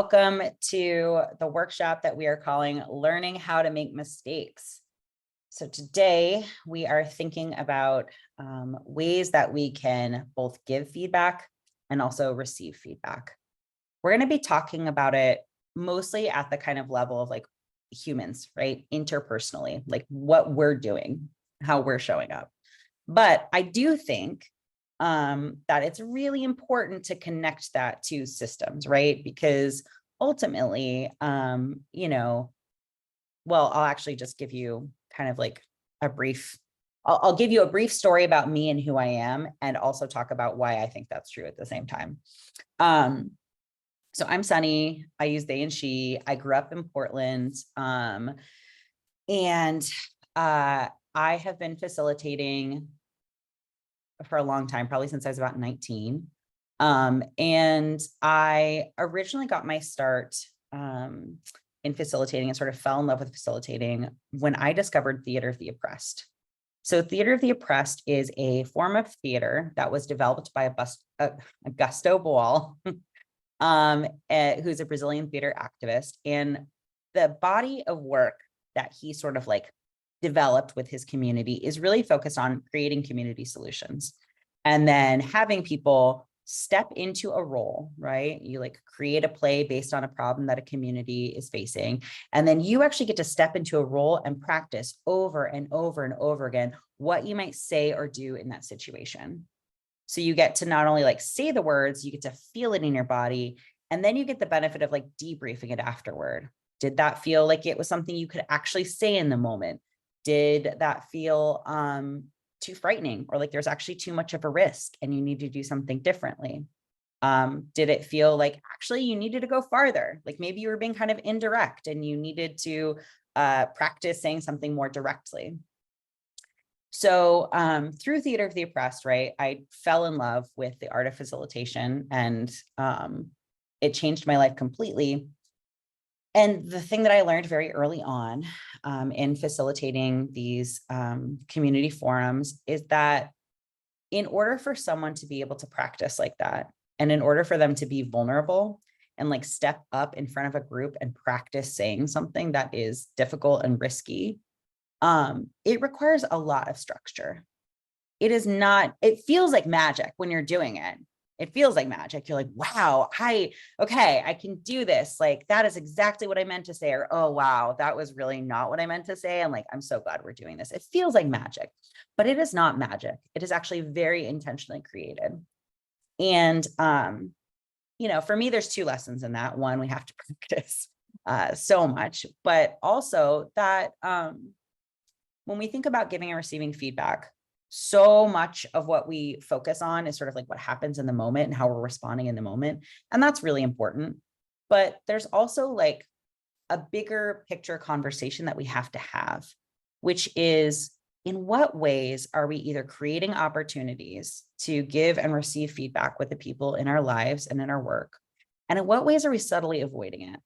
Welcome to the workshop that we are calling Learning How to Make Mistakes. So today we are thinking about ways that we can both give feedback and also receive feedback. We're going to be talking about it mostly at the kind of level of like humans, right? Interpersonally, like what we're doing, how we're showing up. But I do think that it's really important to connect that to systems, right? Because ultimately, well, I'll actually just give you kind of like a brief, I'll give you a brief story about me and who I am, and also talk about why I think that's true at the same time. So I'm Sunny. I use they and she. I grew up in Portland. And I have been facilitating for a long time, probably since I was about 19. And I originally got my start in facilitating and sort of fell in love with facilitating when I discovered Theater of the Oppressed. So Theater of the Oppressed is a form of theater that was developed by Augusto Boal, who's a Brazilian theater activist. And the body of work that he sort of like developed with his community is really focused on creating community solutions and then having people step into a role, right? You like create a play based on a problem that a community is facing. And then you actually get to step into a role and practice over and over and over again what you might say or do in that situation. So you get to not only like say the words, you get to feel it in your body, and then you get the benefit of like debriefing it afterward. Did that feel like it was something you could actually say in the moment? Did that feel too frightening, or like there's actually too much of a risk and you need to do something differently? Did it feel like actually you needed to go farther? Like maybe you were being kind of indirect and you needed to practice saying something more directly. So through Theater of the Oppressed, right, I fell in love with the art of facilitation, and it changed my life completely. And the thing that I learned very early on in facilitating these community forums is that in order for someone to be able to practice like that, and in order for them to be vulnerable and like step up in front of a group and practice saying something that is difficult and risky, it requires a lot of structure. It feels like magic when you're doing it. It feels like magic. You're like, wow, I can do this. Like, that is exactly what I meant to say. Or, oh, wow, that was really not what I meant to say. And like, I'm so glad we're doing this. It feels like magic, but it is not magic. It is actually very intentionally created. And, for me, there's two lessons in that. One, we have to practice so much, but also that when we think about giving and receiving feedback, so much of what we focus on is sort of like what happens in the moment and how we're responding in the moment. And that's really important. But there's also like a bigger picture conversation that we have to have, which is, in what ways are we either creating opportunities to give and receive feedback with the people in our lives and in our work? And in what ways are we subtly avoiding it?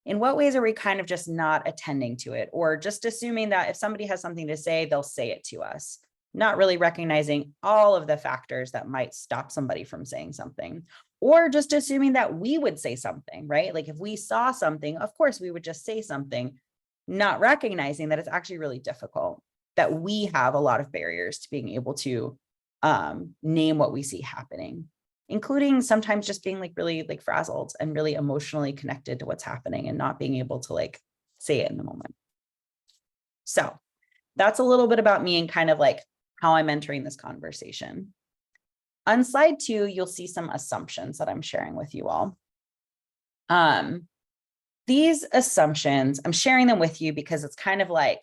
In what ways are we kind of just not attending to it, or just assuming that if somebody has something to say, they'll say it to us, not really recognizing all of the factors that might stop somebody from saying something, or just assuming that we would say something, right? Like if we saw something, of course, we would just say something, not recognizing that it's actually really difficult, that we have a lot of barriers to being able to name what we see happening, including sometimes just being like really like frazzled and really emotionally connected to what's happening and not being able to like say it in the moment. So that's a little bit about me and kind of like how I'm entering this conversation. On slide 2, you'll see some assumptions that I'm sharing with you all. These assumptions, I'm sharing them with you because it's kind of like,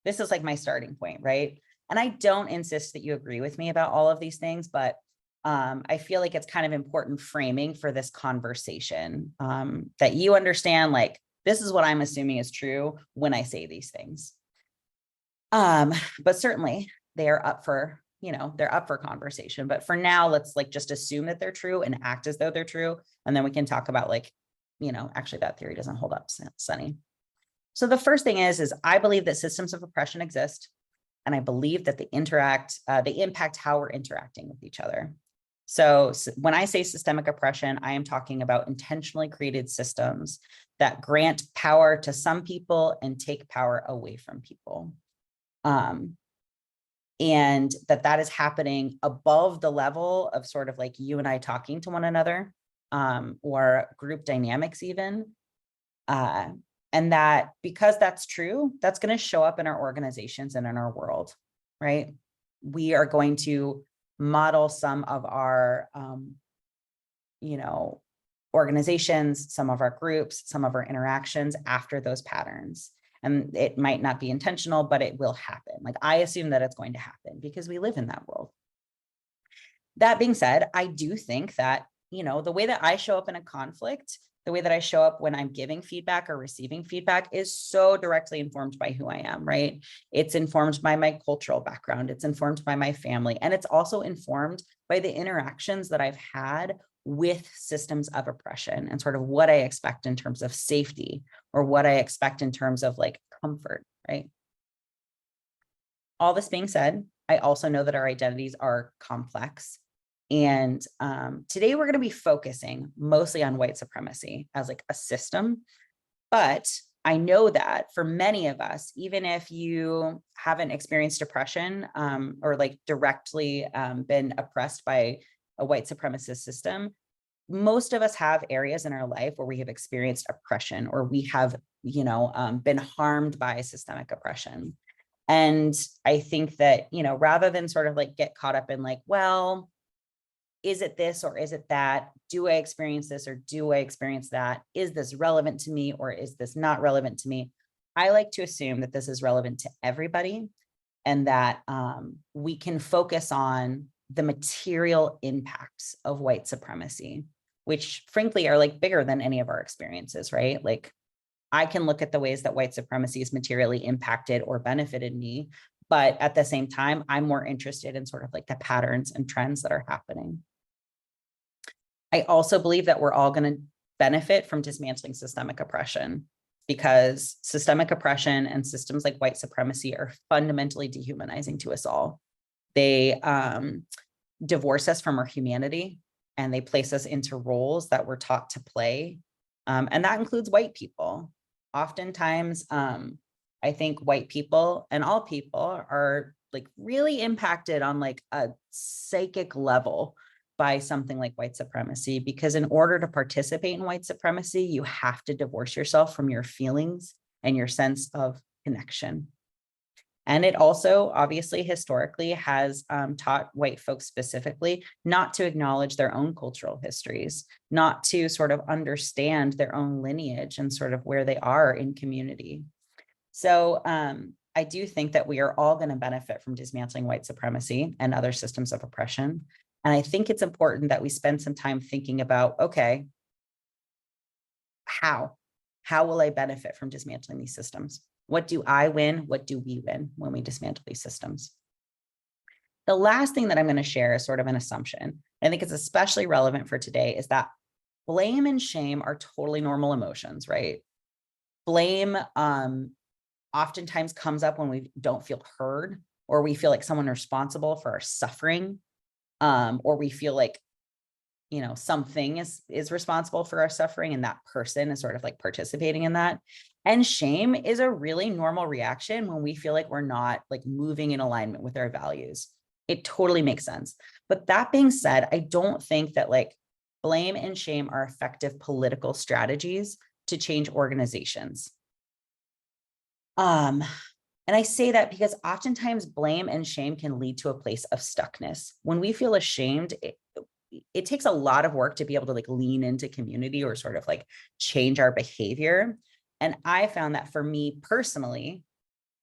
this is like my starting point, right? And I don't insist that you agree with me about all of these things, but I feel like it's kind of important framing for this conversation, that you understand, like, this is what I'm assuming is true when I say these things. But certainly they are up for, they're up for conversation. But for now, let's like just assume that they're true and act as though they're true. And then we can talk about like, actually that theory doesn't hold up, Sunny. So the first thing is I believe that systems of oppression exist. And I believe that they impact how we're interacting with each other. So when I say systemic oppression, I am talking about intentionally created systems that grant power to some people and take power away from people. And that is happening above the level of sort of like you and I talking to one another, or group dynamics even. And that because that's true, that's going to show up in our organizations and in our world, right? We are going to model some of our, organizations, some of our groups, some of our interactions after those patterns. And it might not be intentional, but it will happen. Like I assume that it's going to happen because we live in that world. That being said, I do think that, the way that I show up in a conflict, the way that I show up when I'm giving feedback or receiving feedback is so directly informed by who I am, right? It's informed by my cultural background. It's informed by my family. And it's also informed by the interactions that I've had with systems of oppression and sort of what I expect in terms of safety or what I expect in terms of like comfort, right? All this being said, I also know that our identities are complex. And today we're going to be focusing mostly on white supremacy as like a system. But I know that for many of us, even if you haven't experienced oppression or like directly been oppressed by a white supremacist system, most of us have areas in our life where we have experienced oppression or we have, been harmed by systemic oppression. And I think that, rather than sort of like get caught up in like, well, is it this or is it that? Do I experience this or do I experience that? Is this relevant to me or is this not relevant to me? I like to assume that this is relevant to everybody and that we can focus on the material impacts of white supremacy, which frankly are like bigger than any of our experiences, right? Like I can look at the ways that white supremacy has materially impacted or benefited me, but at the same time, I'm more interested in sort of like the patterns and trends that are happening. I also believe that we're all going to benefit from dismantling systemic oppression because systemic oppression and systems like white supremacy are fundamentally dehumanizing to us all. They divorce us from our humanity and they place us into roles that we're taught to play. And that includes white people. Oftentimes, I think white people and all people are like really impacted on like a psychic level by something like white supremacy, because in order to participate in white supremacy, you have to divorce yourself from your feelings and your sense of connection. And it also obviously historically has taught white folks specifically not to acknowledge their own cultural histories, not to sort of understand their own lineage and sort of where they are in community. So I do think that we are all going to benefit from dismantling white supremacy and other systems of oppression. And I think it's important that we spend some time thinking about, okay, how will I benefit from dismantling these systems? What do I win? What do we win when we dismantle these systems? The last thing that I'm going to share is sort of an assumption. I think it's especially relevant for today is that blame and shame are totally normal emotions, right? Blame oftentimes comes up when we don't feel heard or we feel like someone responsible for our suffering, or we feel like, something is responsible for our suffering and that person is sort of like participating in that. And shame is a really normal reaction when we feel like we're not like moving in alignment with our values. It totally makes sense. But that being said, I don't think that like blame and shame are effective political strategies to change organizations. And I say that because oftentimes blame and shame can lead to a place of stuckness. When we feel ashamed, it takes a lot of work to be able to like lean into community or sort of like change our behavior. And I found that for me personally,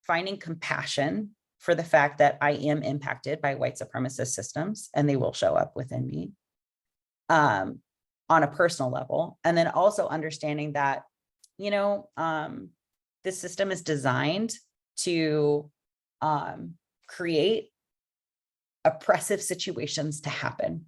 finding compassion for the fact that I am impacted by white supremacist systems and they will show up within me on a personal level. And then also understanding that, this system is designed to create oppressive situations to happen.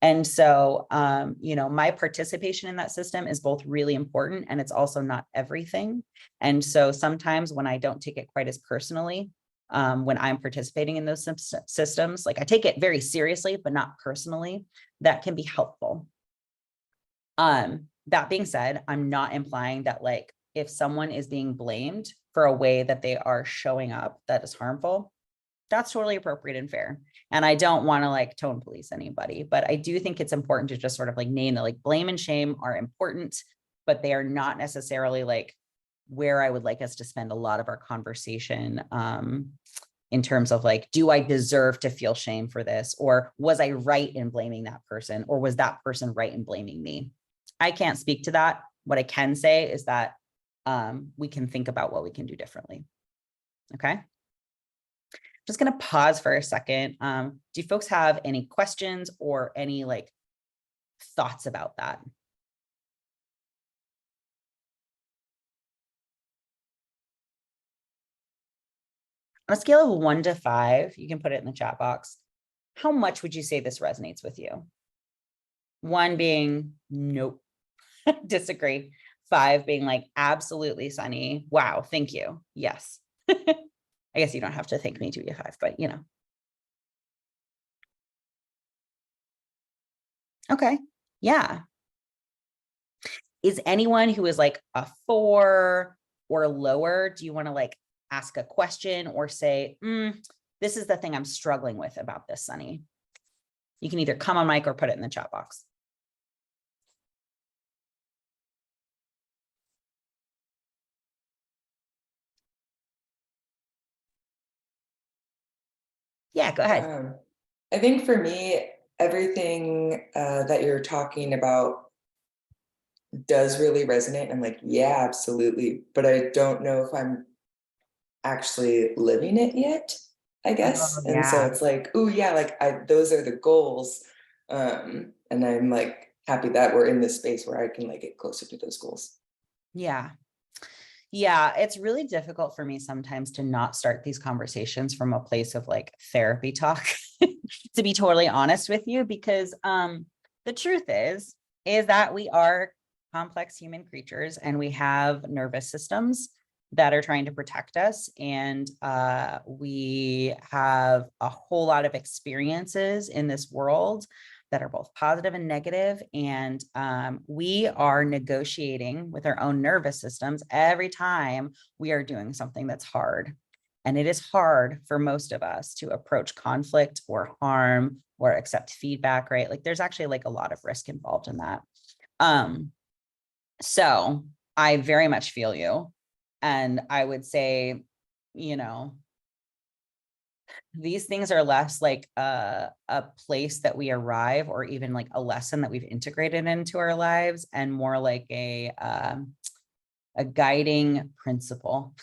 And so, my participation in that system is both really important and it's also not everything. And so sometimes when I don't take it quite as personally, when I'm participating in those systems. Like I take it very seriously, but not personally. That can be helpful. That being said, I'm not implying that like if someone is being blamed for a way that they are showing up that is harmful, that's totally appropriate and fair. And I don't want to like tone police anybody, but I do think it's important to just sort of like name that like blame and shame are important, but they are not necessarily like where I would like us to spend a lot of our conversation, in terms of like, do I deserve to feel shame for this? Or was I right in blaming that person? Or was that person right in blaming me? I can't speak to that. What I can say is that we can think about what we can do differently. Okay. Just going to pause for a second. Do you folks have any questions or any like thoughts about that? On a scale of 1 to 5, you can put it in the chat box. How much would you say this resonates with you? 1 being nope, disagree. 5 being like absolutely, Sunny. Wow, thank you. Yes. I guess you don't have to thank me to be a 5, but you know. Okay. Yeah. Is anyone who is like a 4 or lower, do you want to like ask a question or say, this is the thing I'm struggling with about this, Sunny? You can either come on mic or put it in the chat box. Yeah, go ahead. I think for me, everything that you're talking about does really resonate. I'm like, yeah, absolutely. But I don't know if I'm actually living it yet, I guess. Oh, And so yeah. it's like, oh yeah, like those are the goals. And I'm like happy that we're in this space where I can like get closer to those goals. Yeah. Yeah, it's really difficult for me sometimes to not start these conversations from a place of like therapy talk, to be totally honest with you, because the truth is that we are complex human creatures and we have nervous systems that are trying to protect us. And we have a whole lot of experiences in this world that are both positive and negative. And we are negotiating with our own nervous systems every time we are doing something that's hard. And it is hard for most of us to approach conflict or harm or accept feedback, right? Like there's actually like a lot of risk involved in that. So I very much feel you. And I would say, you know, these things are less like a place that we arrive or even like a lesson that we've integrated into our lives and more like a guiding principle.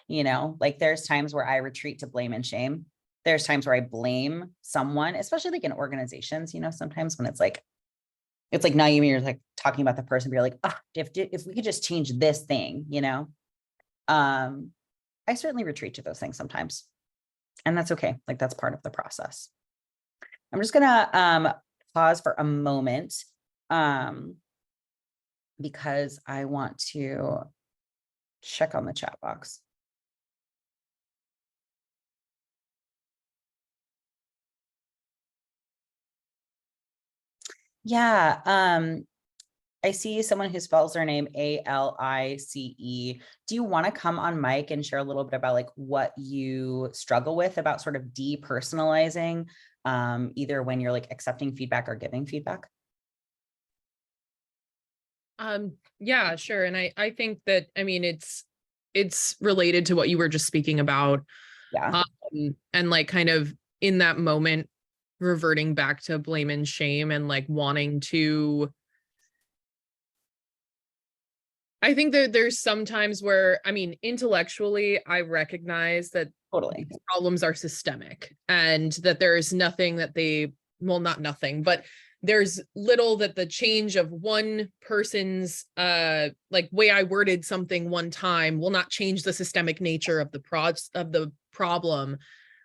You know, like there's times where I retreat to blame and shame. There's times where I blame someone, especially like in organizations, you know, sometimes when it's like now you're like talking about the person, but you're like, oh, if we could just change this thing, you know, I certainly retreat to those things sometimes. And that's okay. Like that's part of the process. I'm just gonna pause for a moment because I want to check on the chat box. Yeah, I see someone who spells their name Alice. Do you want to come on mic and share a little bit about like what you struggle with about sort of depersonalizing, either when you're like accepting feedback or giving feedback? Yeah, sure. And I think that, I mean, it's related to what you were just speaking about. Yeah. And like kind of in that moment, reverting back to blame and shame and like wanting to, I think that there's some times where, I mean, intellectually, I recognize that Totally. these problems are systemic and that there is nothing that well, not nothing, but there's little that the change of one person's like way I worded something one time will not change the systemic nature of the problem.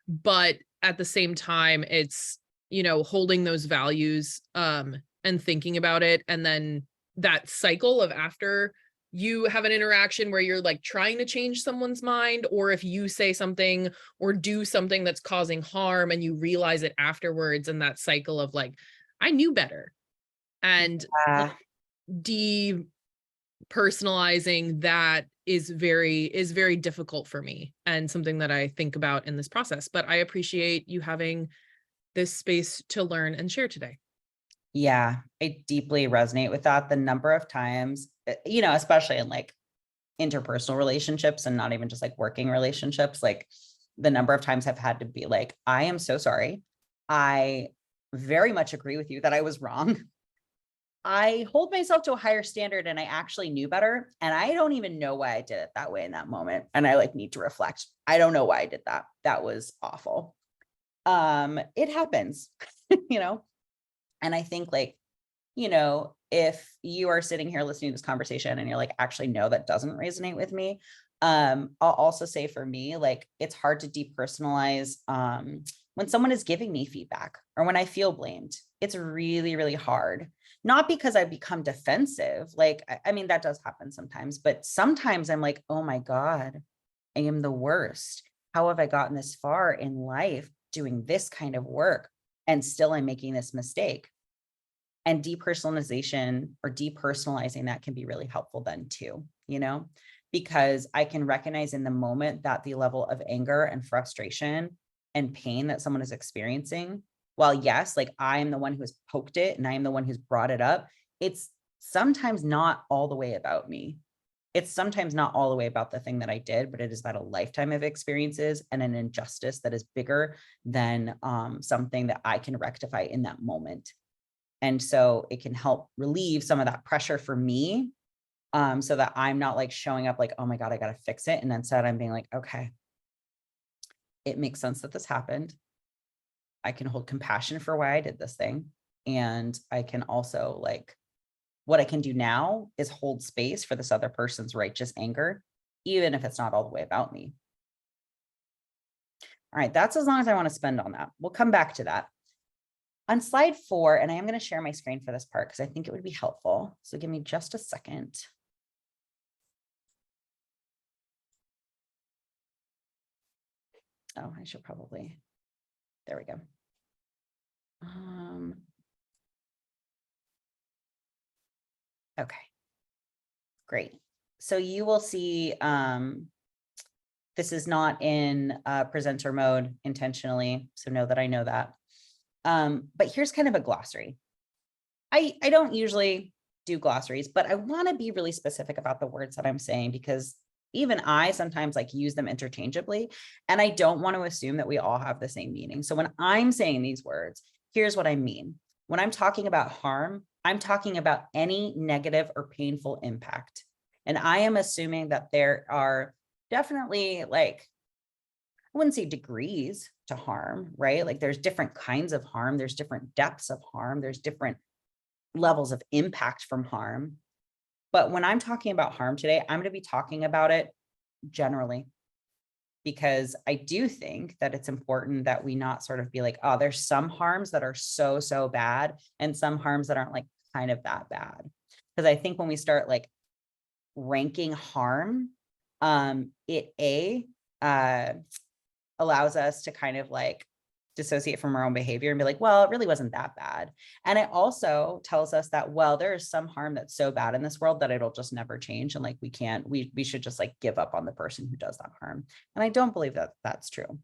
But at the same time, it's, you know, holding those values and thinking about it. And then that cycle of after you have an interaction where you're like trying to change someone's mind, or if you say something or do something that's causing harm and you realize it afterwards, and that cycle of like, I knew better. And Uh, depersonalizing that is very difficult for me, and something that I think about in this process. But I appreciate you having this space to learn and share today. yeah, I deeply resonate with that. The number of times, especially in like interpersonal relationships and not even just like working relationships, like the number of times I've had to be like, I am so sorry. I very much agree with you that I was wrong. I hold myself to a higher standard and I actually knew better. And I don't even know why I did it that way in that moment. And I like need to reflect. I don't know why I did that. That was awful. It happens, and I think like, if you are sitting here listening to this conversation and you're like, actually, no, that doesn't resonate with me. I'll also say for me, like, it's hard to depersonalize when someone is giving me feedback or when I feel blamed. It's really, really hard. Not because I've become defensive. Like, I mean, that does happen sometimes, but sometimes I'm like, oh my God, I am the worst. How have I gotten this far in life doing this kind of work? And still I'm making this mistake. And depersonalization or depersonalizing that can be really helpful then too, because I can recognize in the moment that the level of anger and frustration and pain that someone is experiencing, while yes, like I am the one who has poked it and I am the one who's brought it up, it's sometimes not all the way about me. It's sometimes not all the way about the thing that I did, but it is about a lifetime of experiences and an injustice that is bigger than something that I can rectify in that moment. And so it can help relieve some of that pressure for me, so that I'm not like showing up like, oh my God, I got to fix it. And instead I'm being like, okay, it makes sense that this happened. I can hold compassion for why I did this thing. And I can also like, what I can do now is hold space for this other person's righteous anger, even if it's not all the way about me. All right, that's as long as I want to spend on that. We'll come back to that. On slide 4, and I am going to share my screen for this part because I think it would be helpful. So give me just a second. Oh, I should probably, there we go. Okay, great. So you will see, this is not in presenter mode intentionally. So know that I know that. But here's kind of a glossary. I don't usually do glossaries, but I want to be really specific about the words that I'm saying because even I sometimes like use them interchangeably. And I don't want to assume that we all have the same meaning. So when I'm saying these words, here's what I mean. When I'm talking about harm, I'm talking about any negative or painful impact. And I am assuming that there are definitely like, I wouldn't say degrees to harm, right? Like there's different kinds of harm. There's different depths of harm. There's different levels of impact from harm. But when I'm talking about harm today, I'm going to be talking about it generally, because I do think that it's important that we not sort of be like, oh, there's some harms that are so, so bad and some harms that aren't like kind of that bad. Because I think when we start like ranking harm, it allows us to kind of like dissociate from our own behavior and be like, well, it really wasn't that bad. And it also tells us that, well, there is some harm that's so bad in this world that it'll just never change. And like, we should just like give up on the person who does that harm. And I don't believe that that's true.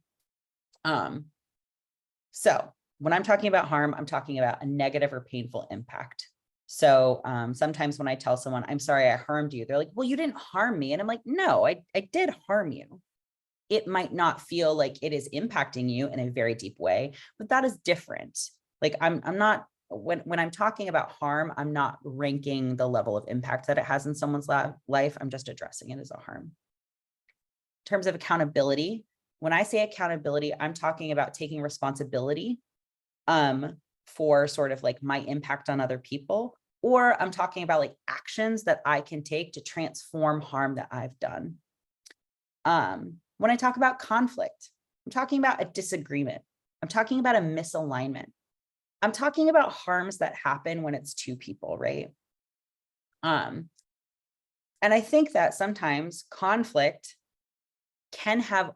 So when I'm talking about harm, I'm talking about a negative or painful impact. So sometimes when I tell someone, I'm sorry, I harmed you, they're like, well, you didn't harm me. And I'm like, no, I did harm you. It might not feel like it is impacting you in a very deep way, but that is different. Like I'm not, when I'm talking about harm, I'm not ranking the level of impact that it has in someone's life. I'm just addressing it as a harm. In terms of accountability, when I say accountability, I'm talking about taking responsibility for sort of like my impact on other people, or I'm talking about like actions that I can take to transform harm that I've done. When I talk about conflict, I'm talking about a disagreement. I'm talking about a misalignment. I'm talking about harms that happen when it's two people, right? And I think that sometimes conflict can have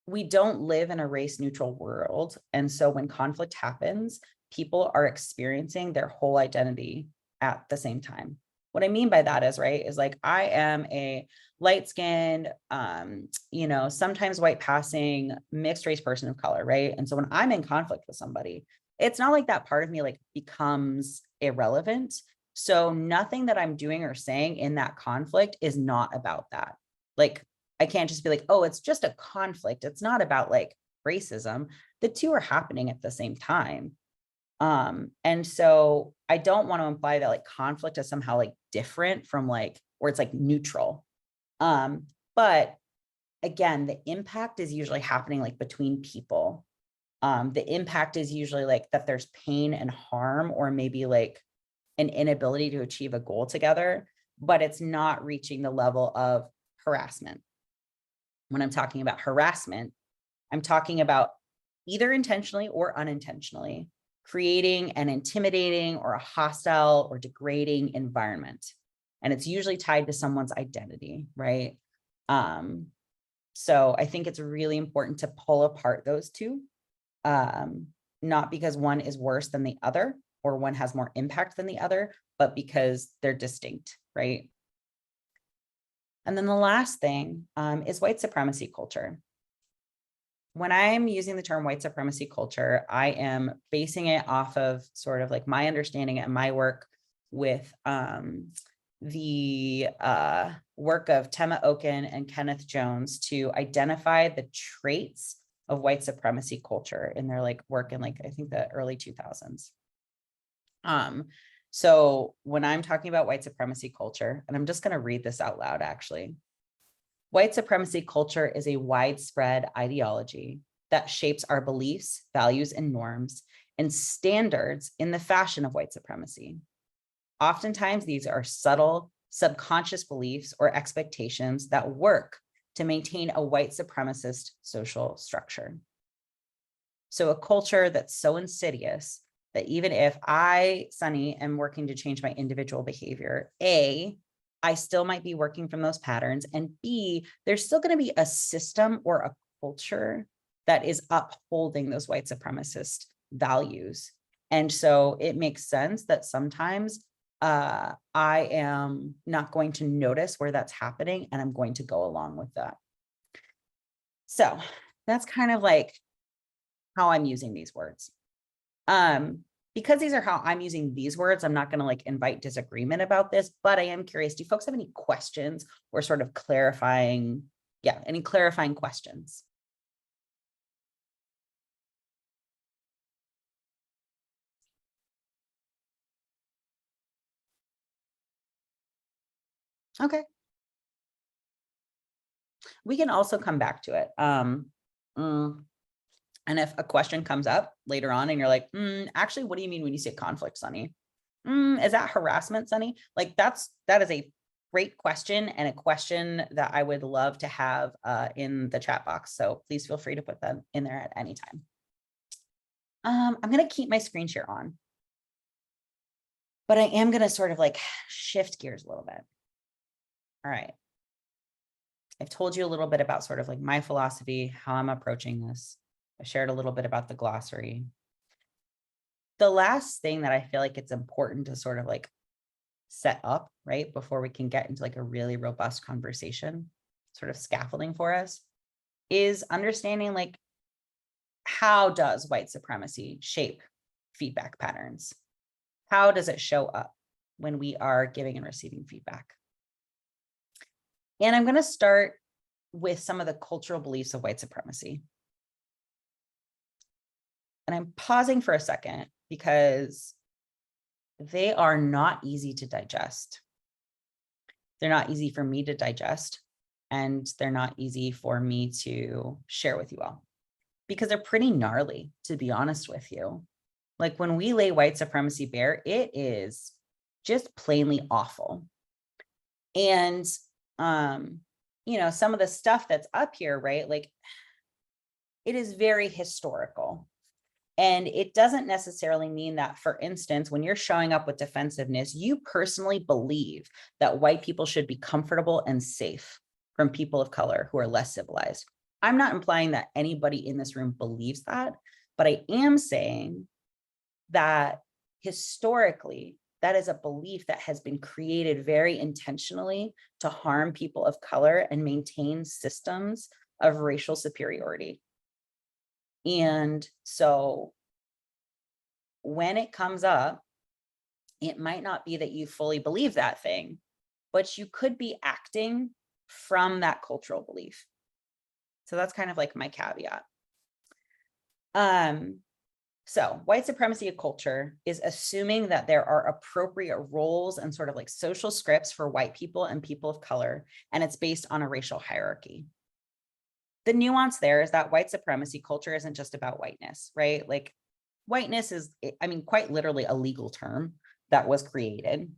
we don't live in a race neutral world. And so when conflict happens, people are experiencing their whole identity at the same time. What I mean by that is, right, is like, I am a light-skinned, sometimes white passing mixed race person of color, right? And so when I'm in conflict with somebody, it's not like that part of me like becomes irrelevant. So nothing that I'm doing or saying in that conflict is not about that. Like, I can't just be like, oh, it's just a conflict. It's not about like racism. The two are happening at the same time. And so I don't want to imply that like conflict is somehow like different from like, or it's like neutral. But again, the impact is usually happening like between people. The impact is usually like that there's pain and harm, or maybe like an inability to achieve a goal together, but it's not reaching the level of harassment. When I'm talking about harassment, I'm talking about either intentionally or unintentionally creating an intimidating or a hostile or degrading environment. And it's usually tied to someone's identity, right? So I think it's really important to pull apart those two, not because one is worse than the other or one has more impact than the other, but because they're distinct, right? And then the last thing is white supremacy culture. When I'm using the term white supremacy culture, I am basing it off of sort of like my understanding and my work with the work of Tema Okun and Kenneth Jones to identify the traits of white supremacy culture in their like work in like, I think the early 2000s. So when I'm talking about white supremacy culture, and I'm just going to read this out loud, actually. White supremacy culture is a widespread ideology that shapes our beliefs, values, and norms and standards in the fashion of white supremacy. Oftentimes, these are subtle, subconscious beliefs or expectations that work to maintain a white supremacist social structure. So a culture that's so insidious that even if I, Sunny, am working to change my individual behavior, A, I still might be working from those patterns, and B, there's still going to be a system or a culture that is upholding those white supremacist values. And so it makes sense that sometimes I am not going to notice where that's happening, and I'm going to go along with that. So that's kind of like how I'm using these words. Because these are how I'm using these words, I'm not going to like invite disagreement about this, but I am curious, do folks have any questions or sort of clarifying, any clarifying questions? Okay. We can also come back to it. And if a question comes up later on and you're like, actually, what do you mean when you say conflict, Sunny? Is that harassment, Sunny? Like that is a great question, and a question that I would love to have in the chat box. So please feel free to put them in there at any time. I'm going to keep my screen share on, but I am going to sort of like shift gears a little bit. All right. I've told you a little bit about sort of like my philosophy, how I'm approaching this. I shared a little bit about the glossary. The last thing that I feel like it's important to sort of like set up, right, before we can get into like a really robust conversation, sort of scaffolding for us, is understanding like, how does white supremacy shape feedback patterns? How does it show up when we are giving and receiving feedback? And I'm going to start with some of the cultural beliefs of white supremacy. And I'm pausing for a second because they are not easy to digest. They're not easy for me to digest, and they're not easy for me to share with you all because they're pretty gnarly, to be honest with you. Like when we lay white supremacy bare, it is just plainly awful. And, some of the stuff that's up here, right? Like it is very historical. And it doesn't necessarily mean that, for instance, when you're showing up with defensiveness, you personally believe that white people should be comfortable and safe from people of color who are less civilized. I'm not implying that anybody in this room believes that, but I am saying that historically, that is a belief that has been created very intentionally to harm people of color and maintain systems of racial superiority. And so when it comes up, it might not be that you fully believe that thing, but you could be acting from that cultural belief. So that's kind of like my caveat. So white supremacy culture is assuming that there are appropriate roles and sort of like social scripts for white people and people of color, and it's based on a racial hierarchy. The nuance there is that white supremacy culture isn't just about whiteness, right? Like whiteness is, I mean, quite literally a legal term that was created.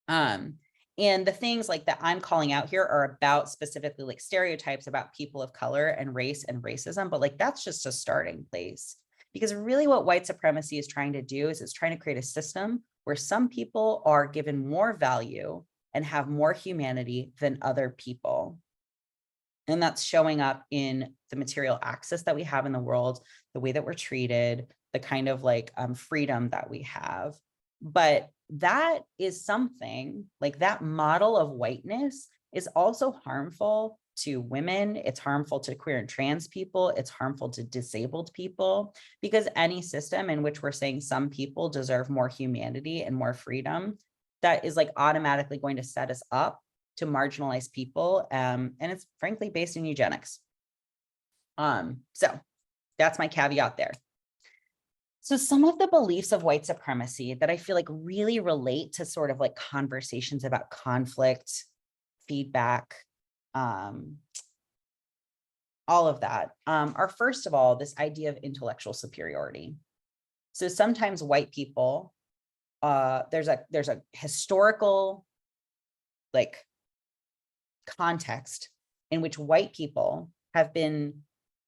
And the things like that I'm calling out here are about specifically like stereotypes about people of color and race and racism, but like that's just a starting place. Because really what white supremacy is trying to do is it's trying to create a system where some people are given more value and have more humanity than other people. And that's showing up in the material access that we have in the world, the way that we're treated, the kind of like freedom that we have. But that is something like that model of whiteness is also harmful to women. It's harmful to queer and trans people. It's harmful to disabled people, because any system in which we're saying some people deserve more humanity and more freedom, that is like automatically going to set us up to marginalize people. And it's frankly based in eugenics. So that's my caveat there. So some of the beliefs of white supremacy that I feel like really relate to sort of like conversations about conflict, feedback, all of that are, first of all, this idea of intellectual superiority. So sometimes white people, there's a historical like context in which white people have been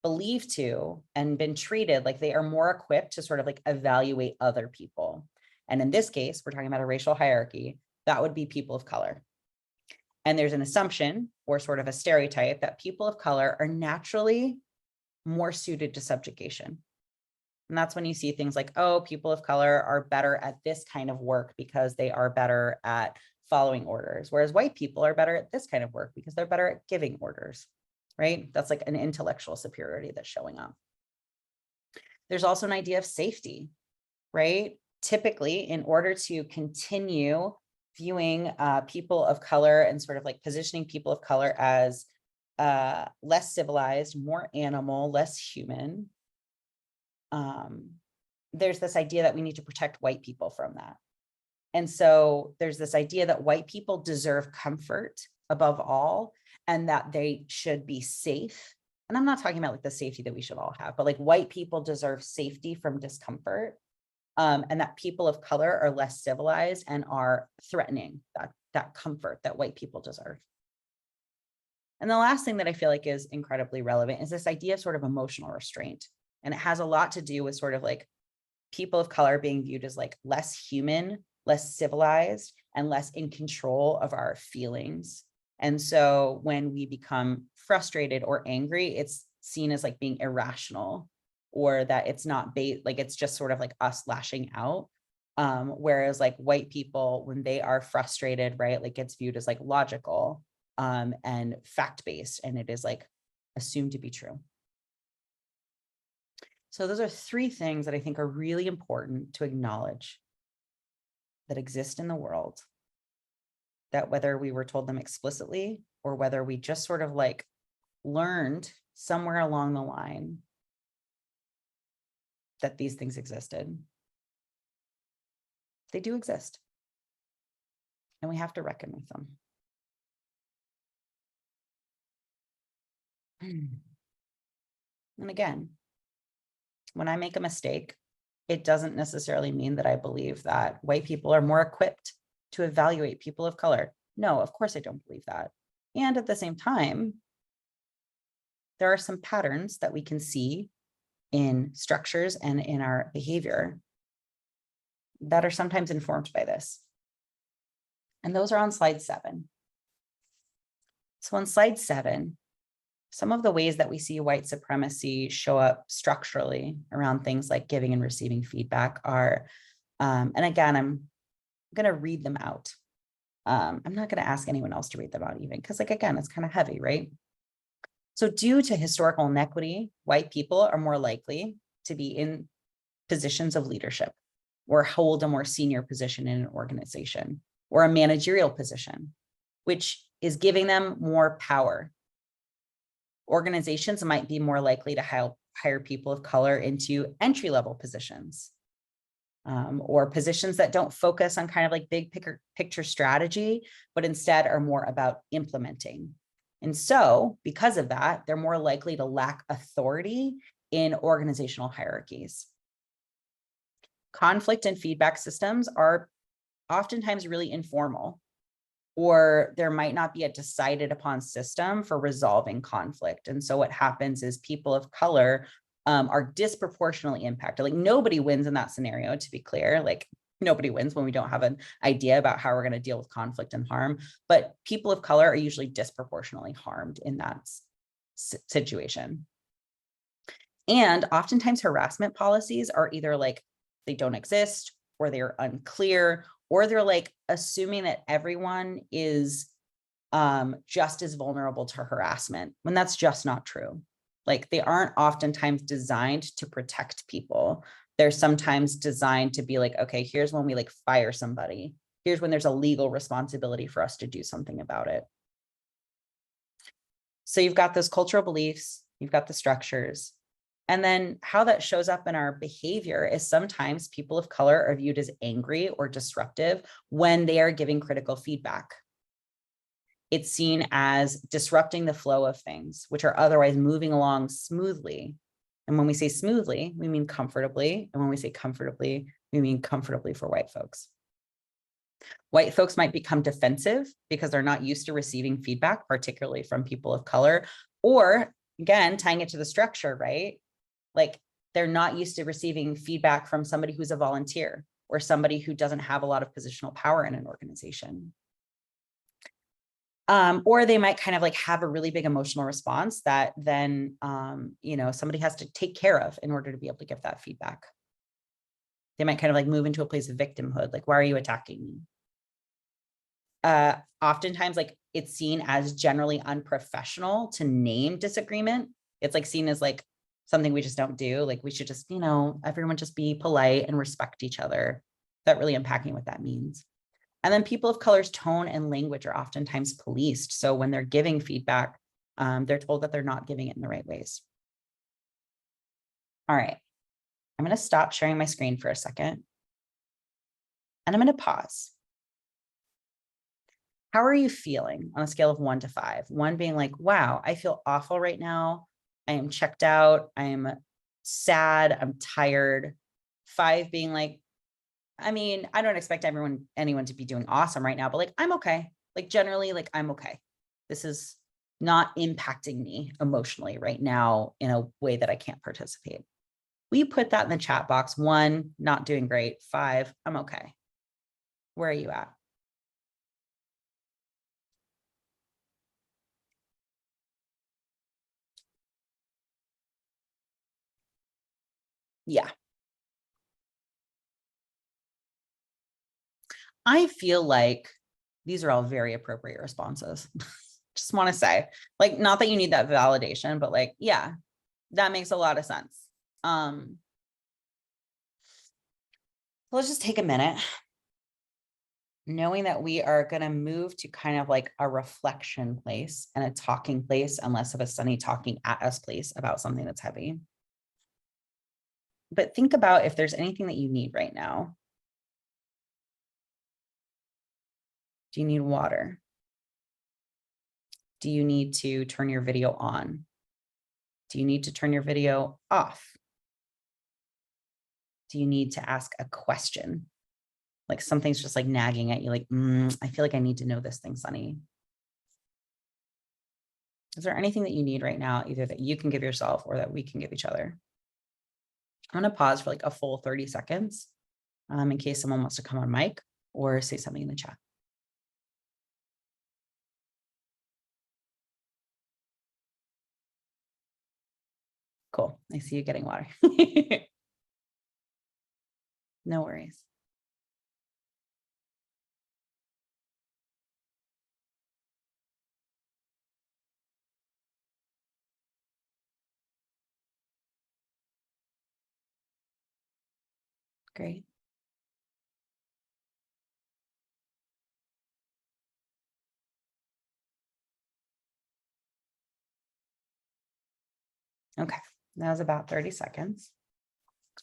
believed to and been treated like they are more equipped to sort of like evaluate other people. And in this case, we're talking about a racial hierarchy, that would be people of color. And there's an assumption or sort of a stereotype that people of color are naturally more suited to subjugation. And that's when you see things like, oh, people of color are better at this kind of work because they are better at following orders, whereas white people are better at this kind of work because they're better at giving orders, right? That's like an intellectual superiority that's showing up. There's also an idea of safety, right? Typically, in order to continue viewing people of color and sort of like positioning people of color as less civilized, more animal, less human, there's this idea that we need to protect white people from that. And so there's this idea that white people deserve comfort above all, and that they should be safe. And I'm not talking about like the safety that we should all have, but like white people deserve safety from discomfort, and that people of color are less civilized and are threatening that comfort that white people deserve. And the last thing that I feel like is incredibly relevant is this idea of sort of emotional restraint. And it has a lot to do with sort of like people of color being viewed as like less human, less civilized, and less in control of our feelings. And so when we become frustrated or angry, it's seen as like being irrational, or that it's not like it's just sort of like us lashing out. Whereas like white people, when they are frustrated, right, like it's viewed as like logical and fact-based, and it is like assumed to be true. So those are three things that I think are really important to acknowledge that exist in the world, that whether we were told them explicitly or whether we just sort of like learned somewhere along the line that these things existed, they do exist. And we have to reckon with them. And again, when I make a mistake, it doesn't necessarily mean that I believe that white people are more equipped to evaluate people of color. No, of course I don't believe that. And at the same time, there are some patterns that we can see in structures and in our behavior that are sometimes informed by this. And those are on slide 7. So on slide 7, some of the ways that we see white supremacy show up structurally around things like giving and receiving feedback are, and again, I'm going to read them out. I'm not going to ask anyone else to read them out even, because like, again, it's kind of heavy, right? So due to historical inequity, white people are more likely to be in positions of leadership or hold a more senior position in an organization or a managerial position, which is giving them more power. Organizations might be more likely to hire people of color into entry-level positions, or positions that don't focus on kind of like big picture strategy, but instead are more about implementing. And so because of that, they're more likely to lack authority in organizational hierarchies. Conflict and feedback systems are oftentimes really informal, or there might not be a decided upon system for resolving conflict. And so what happens is people of color are disproportionately impacted. Like nobody wins in that scenario, to be clear. Like nobody wins when we don't have an idea about how we're going to deal with conflict and harm, but people of color are usually disproportionately harmed in that situation. And oftentimes harassment policies are either like they don't exist, or they're unclear, or they're like assuming that everyone is just as vulnerable to harassment, when that's just not true. Like they aren't oftentimes designed to protect people. They're sometimes designed to be like, okay, here's when we like fire somebody. Here's when there's a legal responsibility for us to do something about it. So you've got those cultural beliefs, you've got the structures. And then how that shows up in our behavior is sometimes people of color are viewed as angry or disruptive when they are giving critical feedback. It's seen as disrupting the flow of things, which are otherwise moving along smoothly. And when we say smoothly, we mean comfortably. And when we say comfortably, we mean comfortably for white folks. White folks might become defensive because they're not used to receiving feedback, particularly from people of color, or again, tying it to the structure, right? Like they're not used to receiving feedback from somebody who's a volunteer or somebody who doesn't have a lot of positional power in an organization. Or they might kind of like have a really big emotional response that then, somebody has to take care of in order to be able to give that feedback. They might kind of like move into a place of victimhood. Like, why are you attacking me? Oftentimes, like it's seen as generally unprofessional to name disagreement. It's like seen as like something we just don't do. Like we should just, everyone just be polite and respect each other. That really unpacking what that means. And then people of color's tone and language are oftentimes policed. So when they're giving feedback, they're told that they're not giving it in the right ways. All right, I'm going to stop sharing my screen for a second. And I'm going to pause. How are you feeling on a scale of 1 to 5? 1 being like, wow, I feel awful right now. I am checked out. I'm sad. I'm tired. 5 being like, I mean, I don't expect anyone to be doing awesome right now, but like, I'm okay. Like generally, like I'm okay. This is not impacting me emotionally right now in a way that I can't participate. Will you put that in the chat box? 1, not doing great. 5, I'm okay. Where are you at? Yeah. I feel like these are all very appropriate responses. Just want to say, like, not that you need that validation, but like, yeah, that makes a lot of sense. Let's just take a minute, knowing that we are going to move to kind of like a reflection place and a talking place, and less of a Sunny talking at us place about something that's heavy. But think about if there's anything that you need right now. Do you need water? Do you need to turn your video on? Do you need to turn your video off? Do you need to ask a question? Like something's just like nagging at you, like, I feel like I need to know this thing, Sunny. Is there anything that you need right now, either that you can give yourself or that we can give each other? I'm going to pause for like a full 30 seconds in case someone wants to come on mic or say something in the chat. Cool. I see you getting water. No worries. Great. Okay, that was about 30 seconds.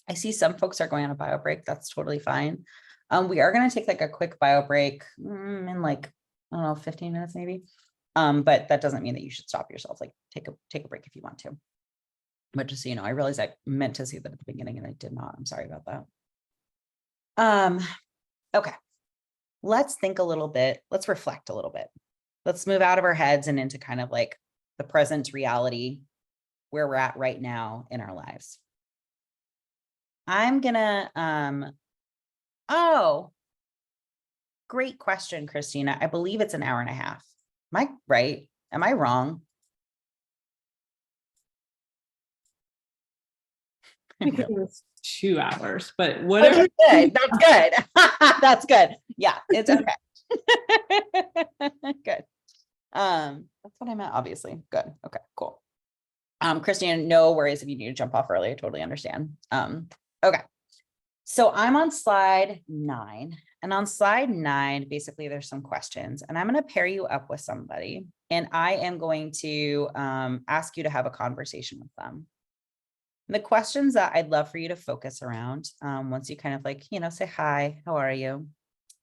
I see some folks are going on a bio break. That's totally fine. We are going to take like a quick bio break in like, I don't know, 15 minutes maybe. But that doesn't mean that you should stop yourself. Like take a break if you want to. But just so you know, I realized I meant to say that at the beginning and I did not. I'm sorry about that. Okay, let's think a little bit. Let's reflect a little bit. Let's move out of our heads and into kind of like the present reality where we're at right now in our lives. I'm gonna, oh, great question, Christina. I believe it's an hour and a half. Am I right? Am I wrong? I think it was 2 hours, but Okay, whatever. good. That's good. That's good. Yeah, it's okay. Good. That's what I meant, obviously. Good. Okay, cool. Christina, no worries if you need to jump off early. I totally understand. Okay. So I'm on slide 9, and on slide 9, basically there's some questions, and I'm going to pair you up with somebody, and I am going to ask you to have a conversation with them. And the questions that I'd love for you to focus around once you kind of like, say hi, how are you,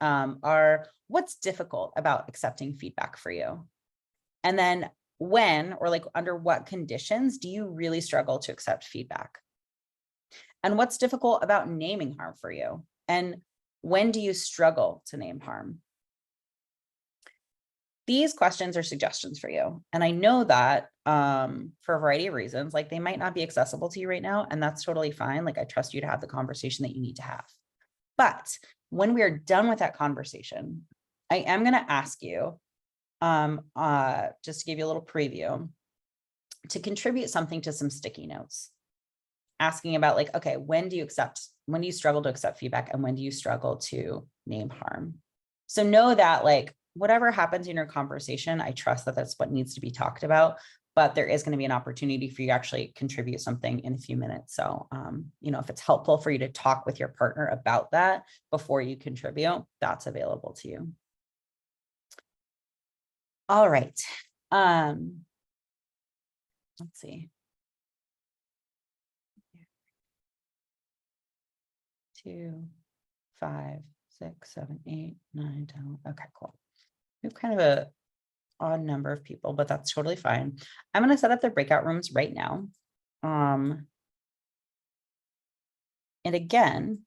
are what's difficult about accepting feedback for you? And then when, or like under what conditions do you really struggle to accept feedback? And what's difficult about naming harm for you? And when do you struggle to name harm? These questions are suggestions for you. And I know that for a variety of reasons, like they might not be accessible to you right now, and that's totally fine. Like I trust you to have the conversation that you need to have. But when we're done with that conversation, I am going to ask you, just to give you a little preview, to contribute something to some sticky notes. Asking about like, okay, when do you struggle to accept feedback, and when do you struggle to name harm? So know that like whatever happens in your conversation, I trust that that's what needs to be talked about, but there is going to be an opportunity for you to actually contribute something in a few minutes. So, if it's helpful for you to talk with your partner about that before you contribute, that's available to you. All right. Let's see. 2, 5, 6, 7, 8, 9, 10. Okay, cool. We have kind of a odd number of people, but that's totally fine. I'm going to set up the breakout rooms right now. And again,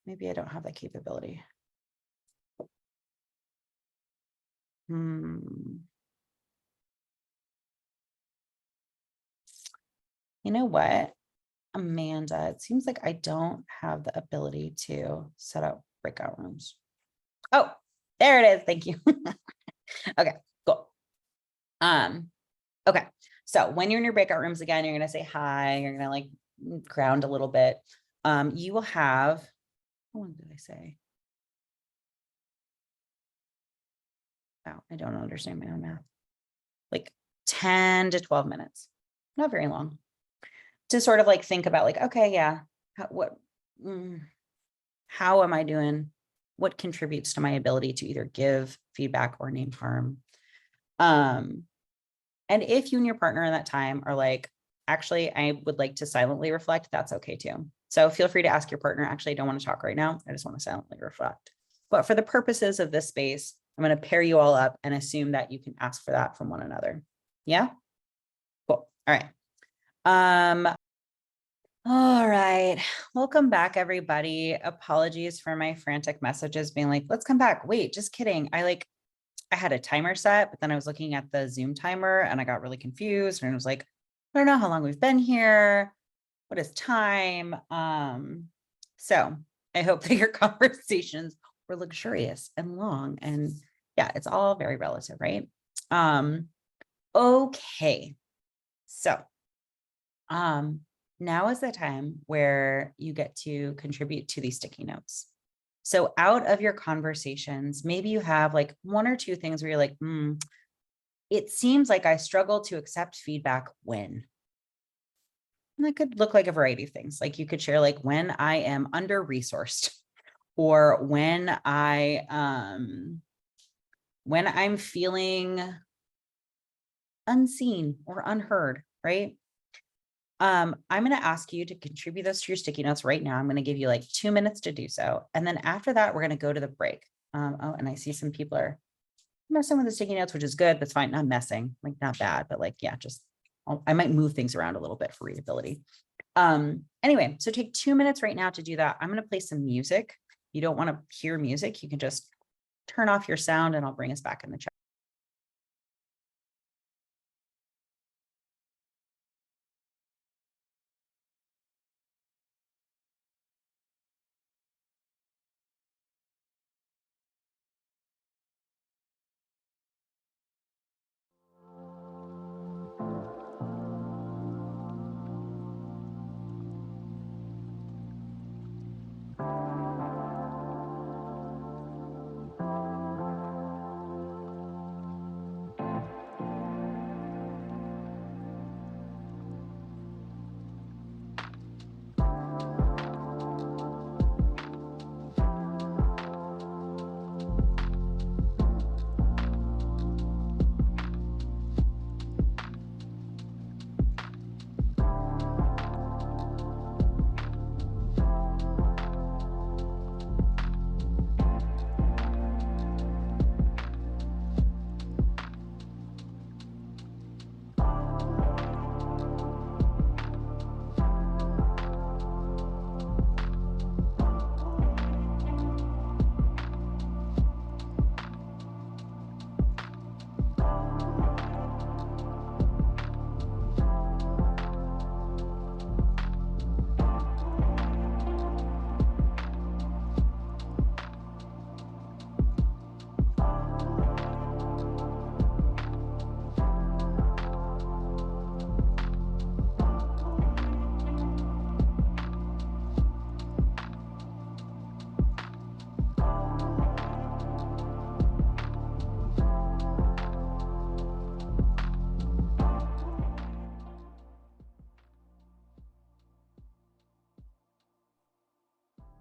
maybe I don't have that capability. You know what, Amanda, it seems like I don't have the ability to set up breakout rooms. Oh, there it is. Thank you. Okay, cool. Okay. So when you're in your breakout rooms again, you're going to say hi, you're going to like ground a little bit. You will have, how long did I say? Wow, I don't understand my own math. Like 10 to 12 minutes, not very long, to sort of like think about like, okay, yeah, how am I doing? What contributes to my ability to either give feedback or name harm? And if you and your partner in that time are like, actually, I would like to silently reflect, that's okay too. So feel free to ask your partner, actually, I don't want to talk right now. I just want to silently reflect. But for the purposes of this space, I'm going to pair you all up and assume that you can ask for that from one another. Yeah? Cool. All right. All right. Welcome back, everybody. Apologies for my frantic messages being like, let's come back. Wait, just kidding. I I had a timer set, but then I was looking at the Zoom timer and I got really confused and I was like, I don't know how long we've been here. What is time? So I hope that your conversations were luxurious and long, and yeah, it's all very relative, right? Okay. So, now is the time where you get to contribute to these sticky notes. So out of your conversations, maybe you have like one or two things where you're like, it seems like I struggle to accept feedback when. And that could look like a variety of things. Like you could share like when I am under-resourced, or when I'm feeling unseen or unheard, right? I'm going to ask you to contribute those to your sticky notes right now. I'm going to give you like 2 minutes to do so. And then after that, we're going to go to the break. Oh, and I see some people are messing with the sticky notes, which is good. That's fine. Not messing, like not bad, but like, yeah, just, I might move things around a little bit for readability. Anyway, so take 2 minutes right now to do that. I'm going to play some music. You don't want to hear music. You can just turn off your sound and I'll bring us back in the chat.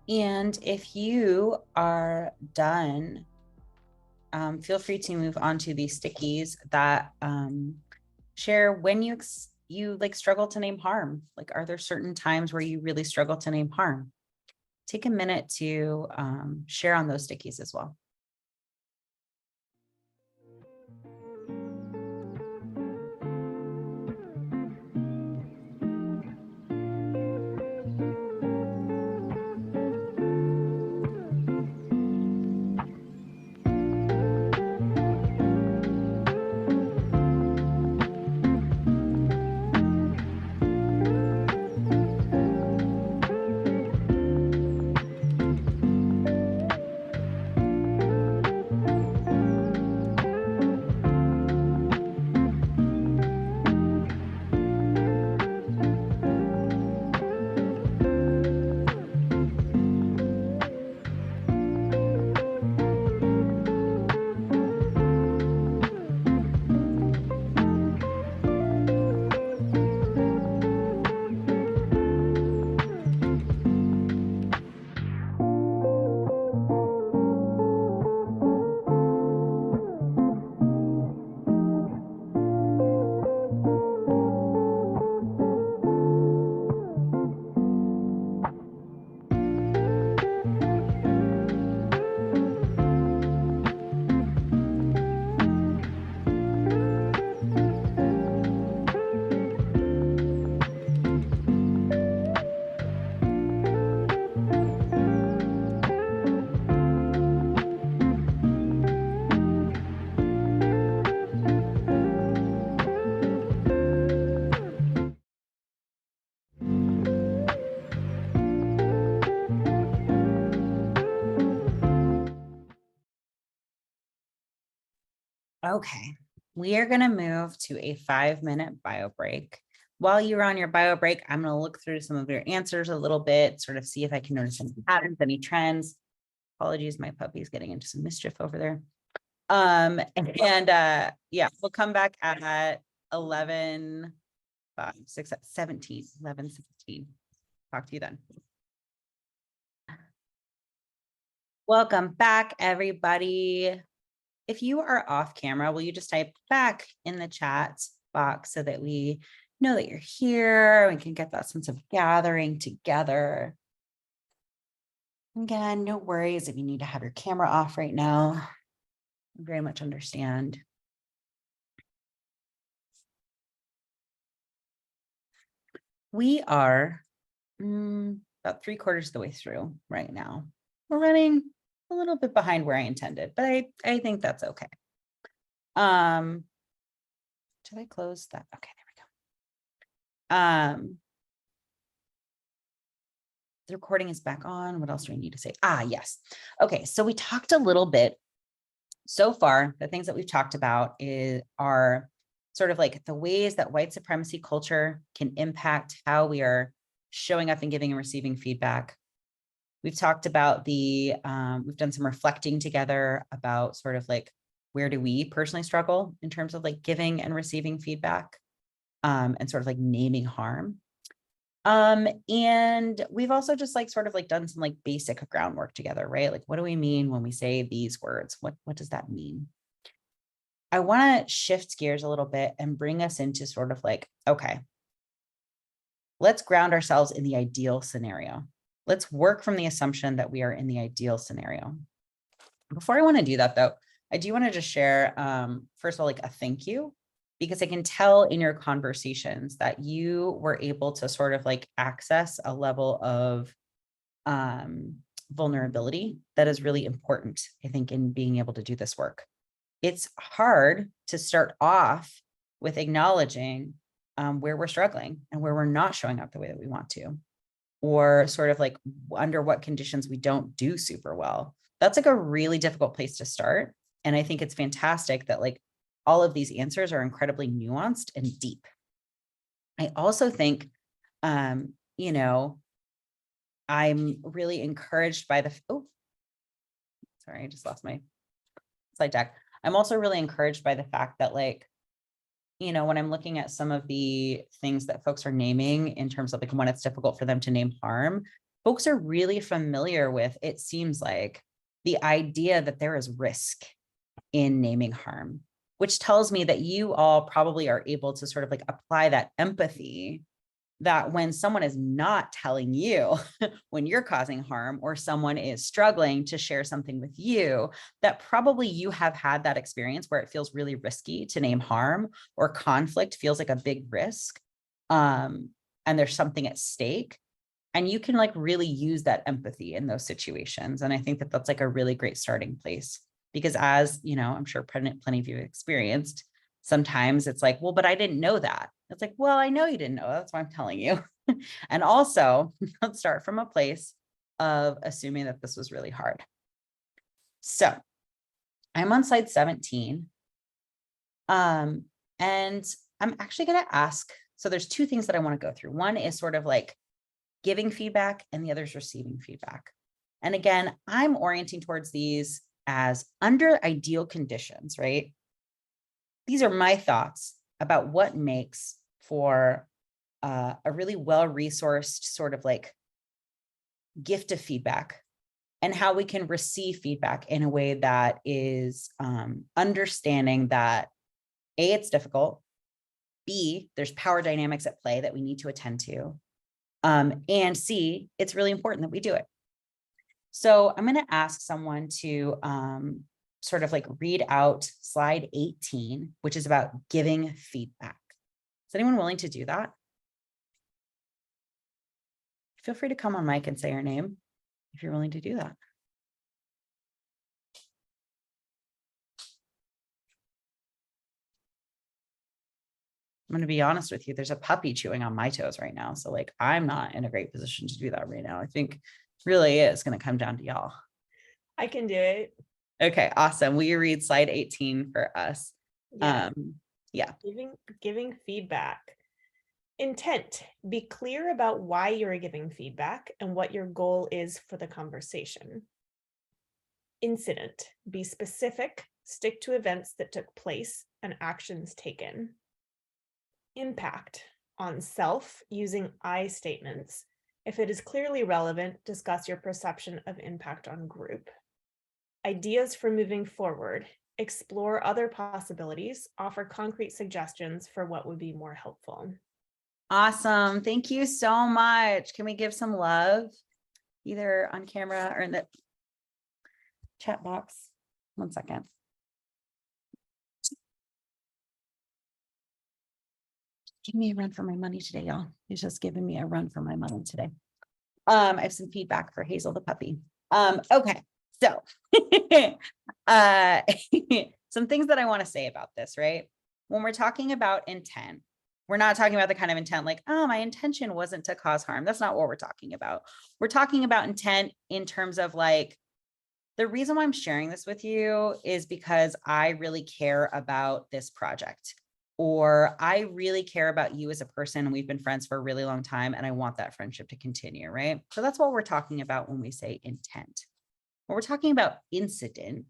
And if you are done, feel free to move on to these stickies that share when you like struggle to name harm. Like, are there certain times where you really struggle to name harm? Take a minute to share on those stickies as well. Okay, we are gonna move to a 5-minute bio break. While you're on your bio break, I'm gonna look through some of your answers a little bit, sort of see if I can notice any patterns, any trends. Apologies, my puppy's getting into some mischief over there. Yeah, we'll come back at 11, 5, 6, 17, 11, 16. Talk to you then. Welcome back, everybody. If you are off camera, will you just type back in the chat box so that we know that you're here? We can get that sense of gathering together. Again, no worries if you need to have your camera off right now. I very much understand. We are about 3/4 of the way through right now. We're running a little bit behind where I intended, but I think that's okay. Did I close that? Okay, there we go. The recording is back on. What else do I need to say? Yes. Okay, so we talked a little bit so far. The things that we've talked about are sort of like the ways that white supremacy culture can impact how we are showing up and giving and receiving feedback. We've talked about we've done some reflecting together about sort of like, where do we personally struggle in terms of like giving and receiving feedback, and sort of like naming harm. And we've also just like sort of like done some like basic groundwork together, right? Like, what do we mean when we say these words? What does that mean? I want to shift gears a little bit and bring us into sort of like, okay, let's ground ourselves in the ideal scenario. Let's work from the assumption that we are in the ideal scenario. Before I want to do that though, I do want to just share, first of all, like a thank you, because I can tell in your conversations that you were able to sort of like access a level of vulnerability that is really important, I think, in being able to do this work. It's hard to start off with acknowledging where we're struggling and where we're not showing up the way that we want to, or sort of like under what conditions we don't do super well. That's like a really difficult place to start. And I think it's fantastic that like all of these answers are incredibly nuanced and deep. I also think, you know, I'm really encouraged by sorry, I just lost my slide deck. I'm also really encouraged by the fact that like, you know, when I'm looking at some of the things that folks are naming in terms of like when it's difficult for them to name harm, folks are really familiar with, it seems like, the idea that there is risk in naming harm, which tells me that you all probably are able to sort of like apply that empathy that when someone is not telling you when you're causing harm, or someone is struggling to share something with you, that probably you have had that experience where it feels really risky to name harm, or conflict feels like a big risk. And there's something at stake. And you can like really use that empathy in those situations. And I think that that's like a really great starting place, because as you know, I'm sure plenty of you have experienced, sometimes it's like, well, but I didn't know that. It's like, well, I know you didn't know. That's why I'm telling you. And also, let's start from a place of assuming that this was really hard. So I'm on slide 17. And I'm actually going to ask, so there's two things that I want to go through. One is sort of like giving feedback, and the other is receiving feedback. And again, I'm orienting towards these as under ideal conditions, right? These are my thoughts about what makes for a really well-resourced sort of like gift of feedback, and how we can receive feedback in a way that is understanding that A, it's difficult, B, there's power dynamics at play that we need to attend to, and C, it's really important that we do it. So I'm going to ask someone to sort of like read out slide 18, which is about giving feedback. Is anyone willing to do that? Feel free to come on mic and say your name if you're willing to do that. I'm going to be honest with you. There's a puppy chewing on my toes right now. So like, I'm not in a great position to do that right now. I think really it's going to come down to y'all. I can do it. Okay, awesome. Will you read slide 18 for us? Yeah. Yeah. Giving feedback. Intent. Be clear about why you're giving feedback and what your goal is for the conversation. Incident. Be specific, stick to events that took place and actions taken. Impact. On self, using I statements. If it is clearly relevant, discuss your perception of impact on group. Ideas for moving forward. Explore other possibilities, offer concrete suggestions for what would be more helpful. Awesome. Thank you so much. Can we give some love either on camera or in the chat box? 1 second. Give me a run for my money today, y'all. He's just giving me a run for my money today. I have some feedback for Hazel the puppy. Okay, so some things that I want to say about this, right? When we're talking about intent, we're not talking about the kind of intent like, oh, my intention wasn't to cause harm. That's not what we're talking about. We're talking about intent in terms of like, the reason why I'm sharing this with you is because I really care about this project, or I really care about you as a person and we've been friends for a really long time and I want that friendship to continue, right? So that's what we're talking about when we say intent. When we're talking about incident,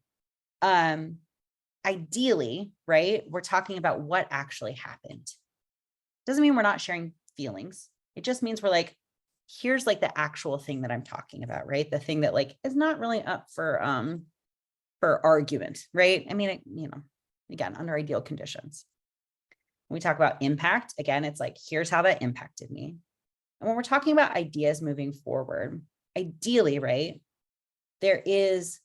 ideally, right, we're talking about what actually happened. Doesn't mean we're not sharing feelings. It just means we're like, here's like the actual thing that I'm talking about, right? The thing that like is not really up for argument, right? I mean, you know, again, under ideal conditions. When we talk about impact, again, it's like, here's how that impacted me. And when we're talking about ideas moving forward, ideally, right, there is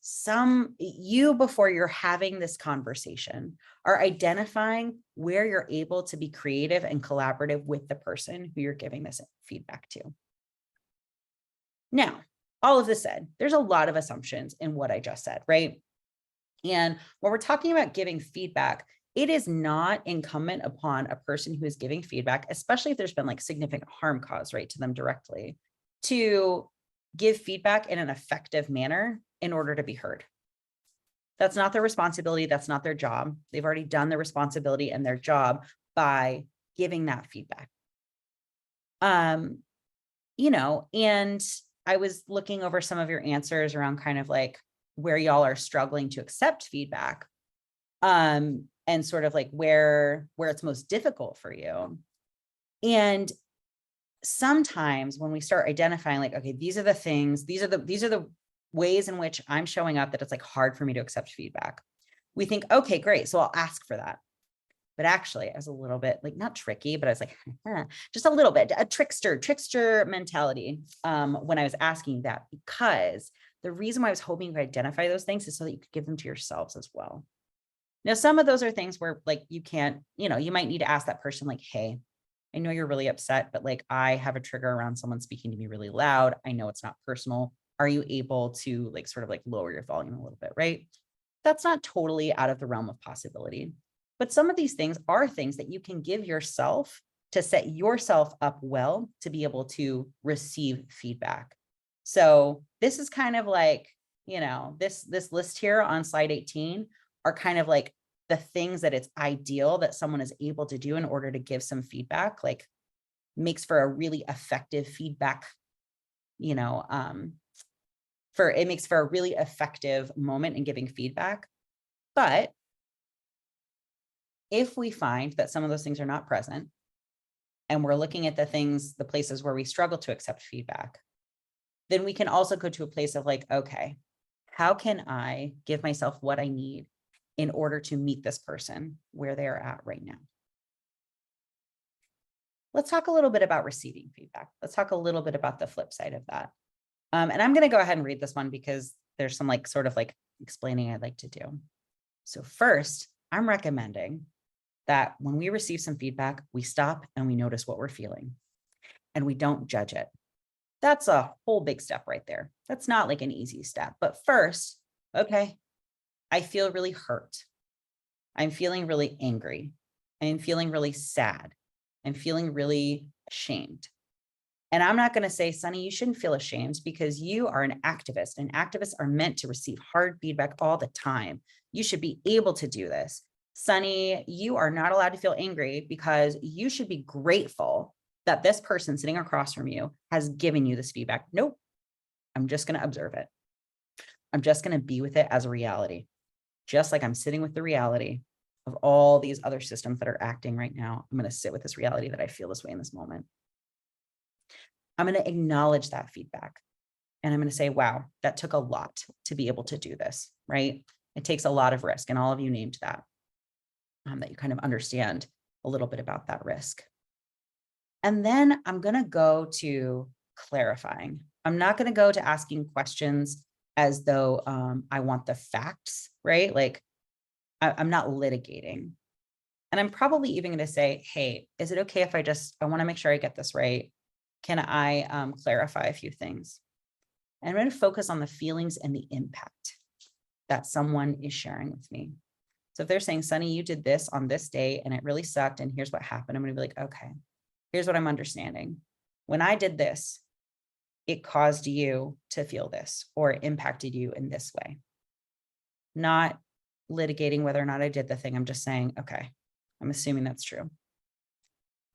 you before you're having this conversation are identifying where you're able to be creative and collaborative with the person who you're giving this feedback to. Now, all of this said, there's a lot of assumptions in what I just said, right? And when we're talking about giving feedback, it is not incumbent upon a person who is giving feedback, especially if there's been like significant harm caused, right, to them directly, to give feedback in an effective manner in order to be heard. That's not their responsibility. That's not their job. They've already done their responsibility and their job by giving that feedback. You know, and I was looking over some of your answers around kind of like where y'all are struggling to accept feedback, and sort of like where it's most difficult for you. And sometimes when we start identifying like, okay, these are the things, these are the ways in which I'm showing up that it's like hard for me to accept feedback. We think, okay, great. So I'll ask for that. But actually, I was a little bit like, not tricky, but I was like, just a little bit, a trickster mentality when I was asking that, because the reason why I was hoping to identify those things is so that you could give them to yourselves as well. Now, some of those are things where like you can't, you know, you might need to ask that person like, hey, I know you're really upset, but like I have a trigger around someone speaking to me really loud. I know it's not personal. Are you able to like sort of like lower your volume a little bit, right? That's not totally out of the realm of possibility. But some of these things are things that you can give yourself to set yourself up well to be able to receive feedback. So this is kind of like, you know, this list here on slide 18 are kind of like the things that it's ideal that someone is able to do in order to give some feedback, like makes for a really effective feedback, you know, it makes for a really effective moment in giving feedback. But if we find that some of those things are not present, and we're looking at the places where we struggle to accept feedback, then we can also go to a place of like, okay, how can I give myself what I need in order to meet this person where they're at right now? Let's talk a little bit about receiving feedback. Let's talk a little bit about the flip side of that. And I'm going to go ahead and read this one because there's some like sort of like explaining I'd like to do. So first, I'm recommending that when we receive some feedback, we stop and we notice what we're feeling and we don't judge it. That's a whole big step right there. That's not like an easy step. But first, okay, I feel really hurt. I'm feeling really angry. I'm feeling really sad. I'm feeling really ashamed. And I'm not going to say, Sunny, you shouldn't feel ashamed because you are an activist, and activists are meant to receive hard feedback all the time. You should be able to do this. Sunny, you are not allowed to feel angry because you should be grateful that this person sitting across from you has given you this feedback. Nope. I'm just going to observe it. I'm just going to be with it as a reality. Just like I'm sitting with the reality of all these other systems that are acting right now. I'm going to sit with this reality that I feel this way in this moment. I'm going to acknowledge that feedback. And I'm going to say, wow, that took a lot to be able to do this, right? It takes a lot of risk. And all of you named that, that you kind of understand a little bit about that risk. And then I'm going to go to clarifying. I'm not going to go to asking questions as though I want the facts, right? Like I'm not litigating. And I'm probably even going to say, hey, is it okay if I want to make sure I get this right? Can I clarify a few things? And I'm going to focus on the feelings and the impact that someone is sharing with me. So if they're saying, Sunny, you did this on this day and it really sucked, and here's what happened, I'm going to be like, okay, here's what I'm understanding. When I did this, it caused you to feel this, or it impacted you in this way. Not litigating whether or not I did the thing. I'm just saying, okay, I'm assuming that's true.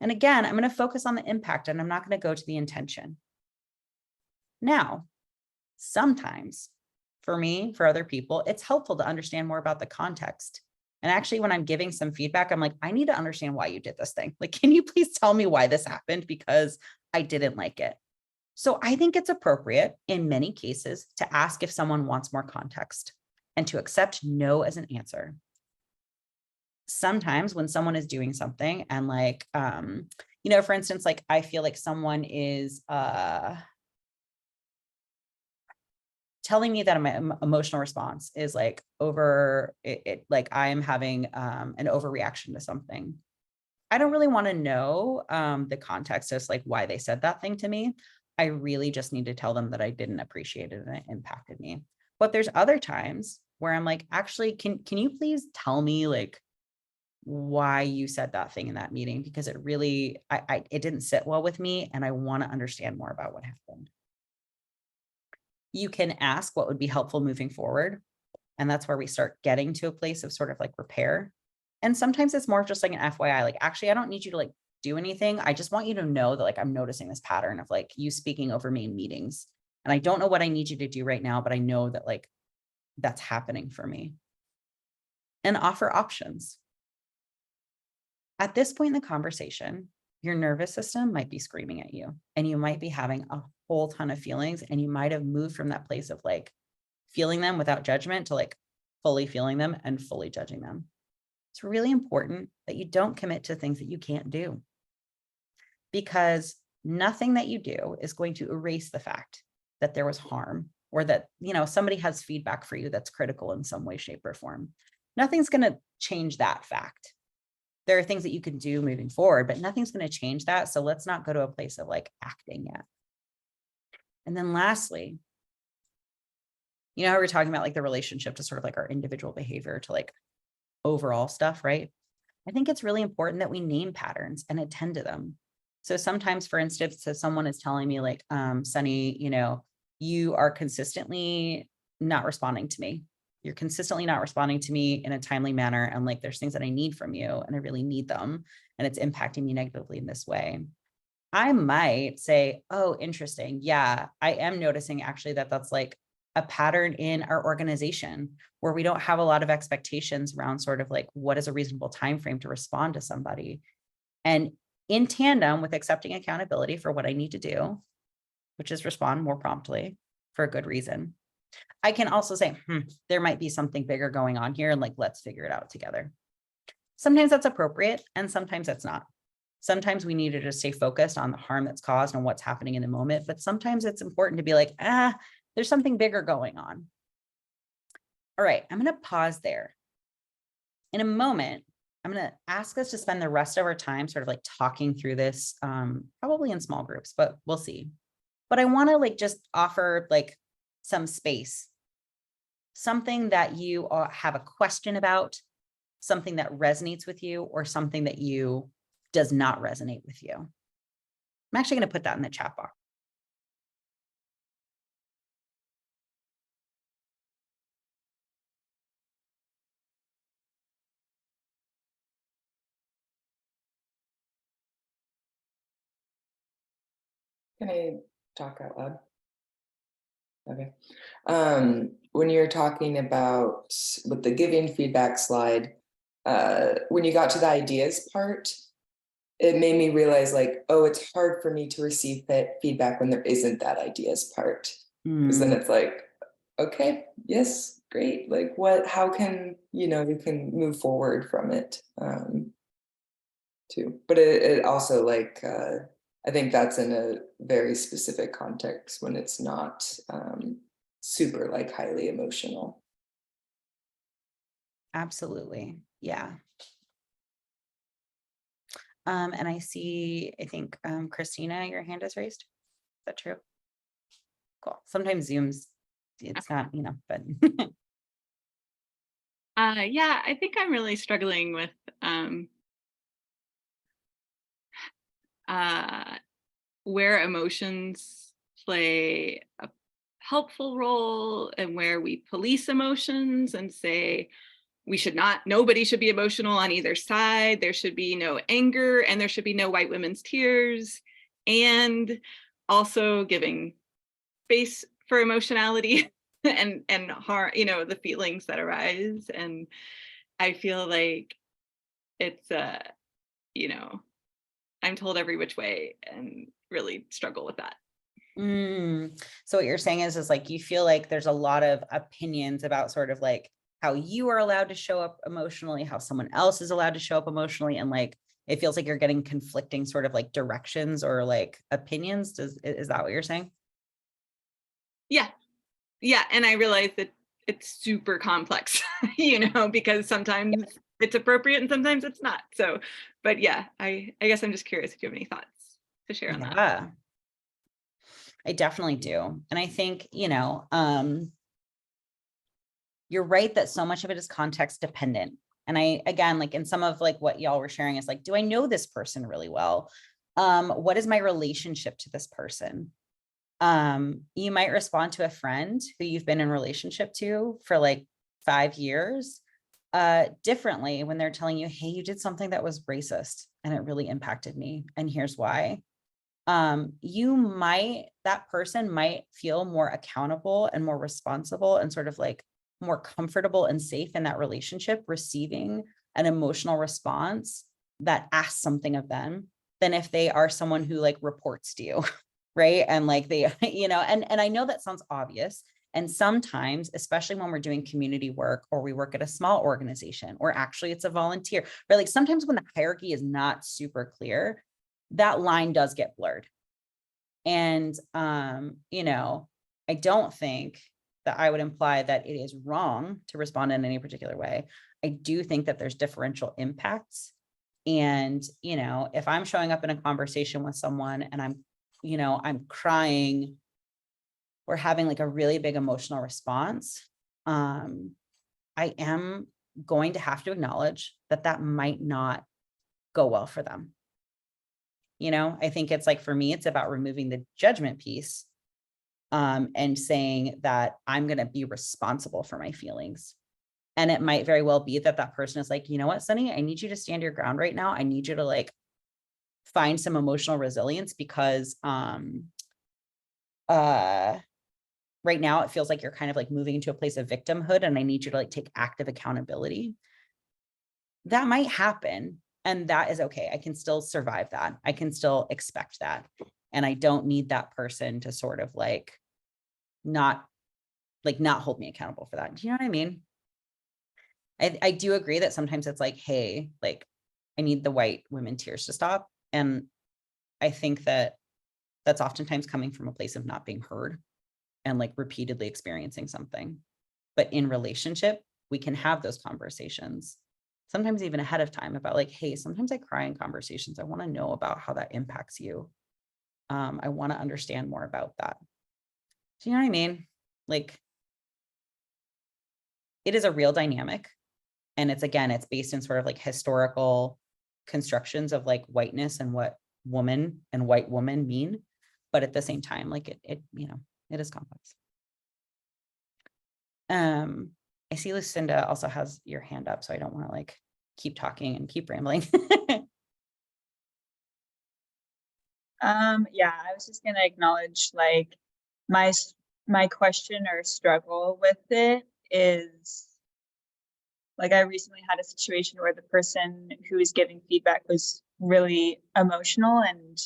And again, I'm going to focus on the impact, and I'm not going to go to the intention. Now, sometimes for me, for other people, it's helpful to understand more about the context. And actually, when I'm giving some feedback, I'm like, I need to understand why you did this thing. Like, can you please tell me why this happened? Because I didn't like it. So I think it's appropriate in many cases to ask if someone wants more context and to accept no as an answer. Sometimes when someone is doing something and like, for instance, like I feel like someone is telling me that my emotional response is like like I am having an overreaction to something. I don't really want to know the context as like why they said that thing to me. I really just need to tell them that I didn't appreciate it and it impacted me. But there's other times where I'm like, actually, can you please tell me like why you said that thing in that meeting? Because it really, it didn't sit well with me, and I want to understand more about what happened. You can ask what would be helpful moving forward. And that's where we start getting to a place of sort of like repair. And sometimes it's more just like an FYI, like, actually, I don't need you to like do anything. I just want you to know that like, I'm noticing this pattern of like you speaking over me in meetings. And I don't know what I need you to do right now, but I know that like, that's happening for me. And offer options. At this point in the conversation, your nervous system might be screaming at you, and you might be having a whole ton of feelings, and you might have moved from that place of like feeling them without judgment to like fully feeling them and fully judging them. It's really important that you don't commit to things that you can't do, because nothing that you do is going to erase the fact that there was harm, or that, somebody has feedback for you that's critical in some way, shape, or form. Nothing's going to change that fact. There are things that you can do moving forward, but nothing's going to change that. So let's not go to a place of like acting yet. And then lastly, how we're talking about like the relationship to sort of like our individual behavior to like overall stuff, right? I think it's really important that we name patterns and attend to them. So sometimes, for instance, if someone is telling me like, Sunny, you are consistently not responding to me. You're consistently not responding to me in a timely manner. And like, there's things that I need from you and I really need them, and it's impacting me negatively in this way. I might say, oh, interesting. Yeah, I am noticing actually that that's like a pattern in our organization where we don't have a lot of expectations around sort of like what is a reasonable time frame to respond to somebody. And in tandem with accepting accountability for what I need to do, which is respond more promptly for a good reason, I can also say, there might be something bigger going on here, and like, let's figure it out together. Sometimes that's appropriate and sometimes that's not. Sometimes we need to just stay focused on the harm that's caused and what's happening in the moment. But sometimes it's important to be like, there's something bigger going on. All right, I'm going to pause there. In a moment, I'm going to ask us to spend the rest of our time sort of like talking through this, probably in small groups, but we'll see. But I want to like just offer like some space, something that you have a question about, something that resonates with you, or something that does not resonate with you. I'm actually going to put that in the chat box. Can I talk out loud? Okay. When you're talking about with the giving feedback slide, when you got to the ideas part, it made me realize like, oh, it's hard for me to receive feedback when there isn't that ideas part. Because then it's like, okay, yes, great. Like how can, you can move forward from it too. But it also like, I think that's in a very specific context when it's not super like highly emotional. Absolutely. Yeah. And I see, I think, Christina, your hand is raised. Is that true? Cool. Sometimes Zoom's, it's not, but. Yeah, I think I'm really struggling with where emotions play a helpful role and where we police emotions and say nobody should be emotional on either side. There should be no anger and there should be no white women's tears, and also giving space for emotionality and the feelings that arise. And I feel like it's I'm told every which way and really struggle with that. So what you're saying is like you feel like there's a lot of opinions about sort of like how you are allowed to show up emotionally, how someone else is allowed to show up emotionally, and like it feels like you're getting conflicting sort of like directions or like opinions. Is that what you're saying? Yeah, and I realize that it's super complex, because sometimes it's appropriate and sometimes it's not. So, but yeah, I guess I'm just curious if you have any thoughts to share on that. Yeah, I definitely do. And I think, you're right that so much of it is context dependent. And again, like in some of like what y'all were sharing is like, do I know this person really well? What is my relationship to this person? You might respond to a friend who you've been in relationship to for like 5 years differently when they're telling you, hey, you did something that was racist and it really impacted me. And here's why. That person might feel more accountable and more responsible and sort of like more comfortable and safe in that relationship, receiving an emotional response that asks something of them than if they are someone who like reports to you. Right. And like they, and I know that sounds obvious. And sometimes, especially when we're doing community work or we work at a small organization, or actually it's a volunteer, right? Like sometimes when the hierarchy is not super clear, that line does get blurred. And, I don't think that I would imply that it is wrong to respond in any particular way. I do think that there's differential impacts. And, if I'm showing up in a conversation with someone and I'm crying or having like a really big emotional response, I am going to have to acknowledge that might not go well for them. I think it's like, for me, it's about removing the judgment piece and saying that I'm going to be responsible for my feelings. And it might very well be that person is like, you know what, Sunny, I need you to stand your ground right now. I need you to like find some emotional resilience because right now it feels like you're kind of like moving into a place of victimhood and I need you to like take active accountability. That might happen. And that is okay. I can still survive that. I can still expect that. And I don't need that person to sort of like not hold me accountable for that. Do you know what I mean? I do agree that sometimes it's like, hey, like I need the white women tears to stop. And I think that that's oftentimes coming from a place of not being heard and like repeatedly experiencing something. But in relationship, we can have those conversations, sometimes even ahead of time, about like, hey, sometimes I cry in conversations. I want to know about how that impacts you. I want to understand more about that. Do you know what I mean? Like, it is a real dynamic. And it's based in sort of like historical constructions of like whiteness and what woman and white woman mean, but at the same time, like it is complex. I see Lucinda also has your hand up, so I don't want to like keep talking and keep rambling. Yeah, I was just gonna acknowledge like my question or struggle with it is like I recently had a situation where the person who was giving feedback was really emotional, and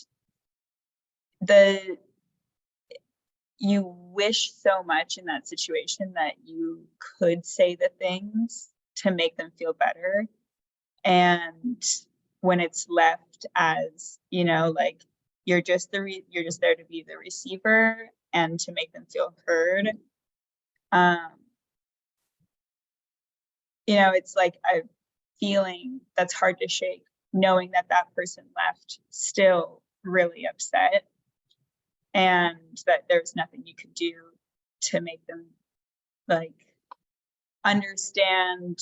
you wish so much in that situation that you could say the things to make them feel better. And when it's left as, like you're just there to be the receiver and to make them feel heard. It's like a feeling that's hard to shake, knowing that that person left still really upset and that there's nothing you could do to make them like understand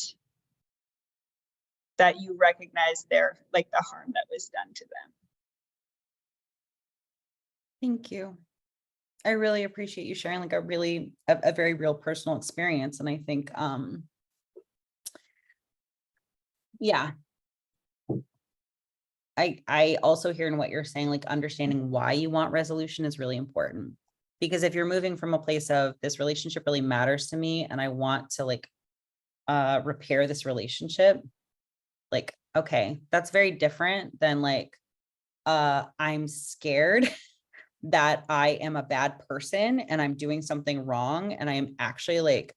that you recognize their like the harm that was done to them. Thank you. I really appreciate you sharing like a very real personal experience. And I think, yeah. I also hear in what you're saying, like understanding why you want resolution is really important. Because if you're moving from a place of this relationship really matters to me and I want to like repair this relationship, like, okay, that's very different than like, I'm scared that I am a bad person and I'm doing something wrong and I am actually like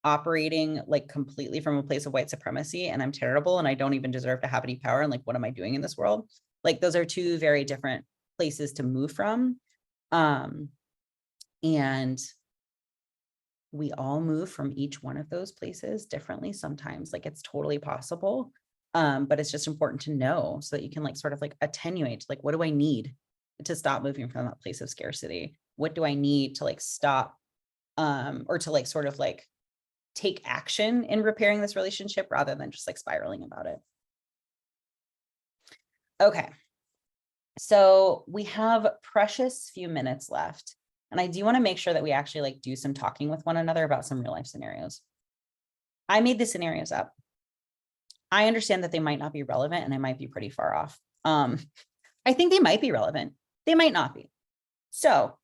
operating like completely from a place of white supremacy and I'm terrible and I don't even deserve to have any power and like what am I doing in this world? Like those are two very different places to move from. And we all move from each one of those places differently sometimes, like it's totally possible. But it's just important to know so that you can like sort of like attenuate, like what do I need to stop moving from that place of scarcity? What do I need to like stop or to like sort of like take action in repairing this relationship rather than just like spiraling about it? Okay. So we have precious few minutes left. And I do want to make sure that we actually like do some talking with one another about some real life scenarios. I made the scenarios up. I understand that they might not be relevant and I might be pretty far off. I think they might be relevant. They might not be. So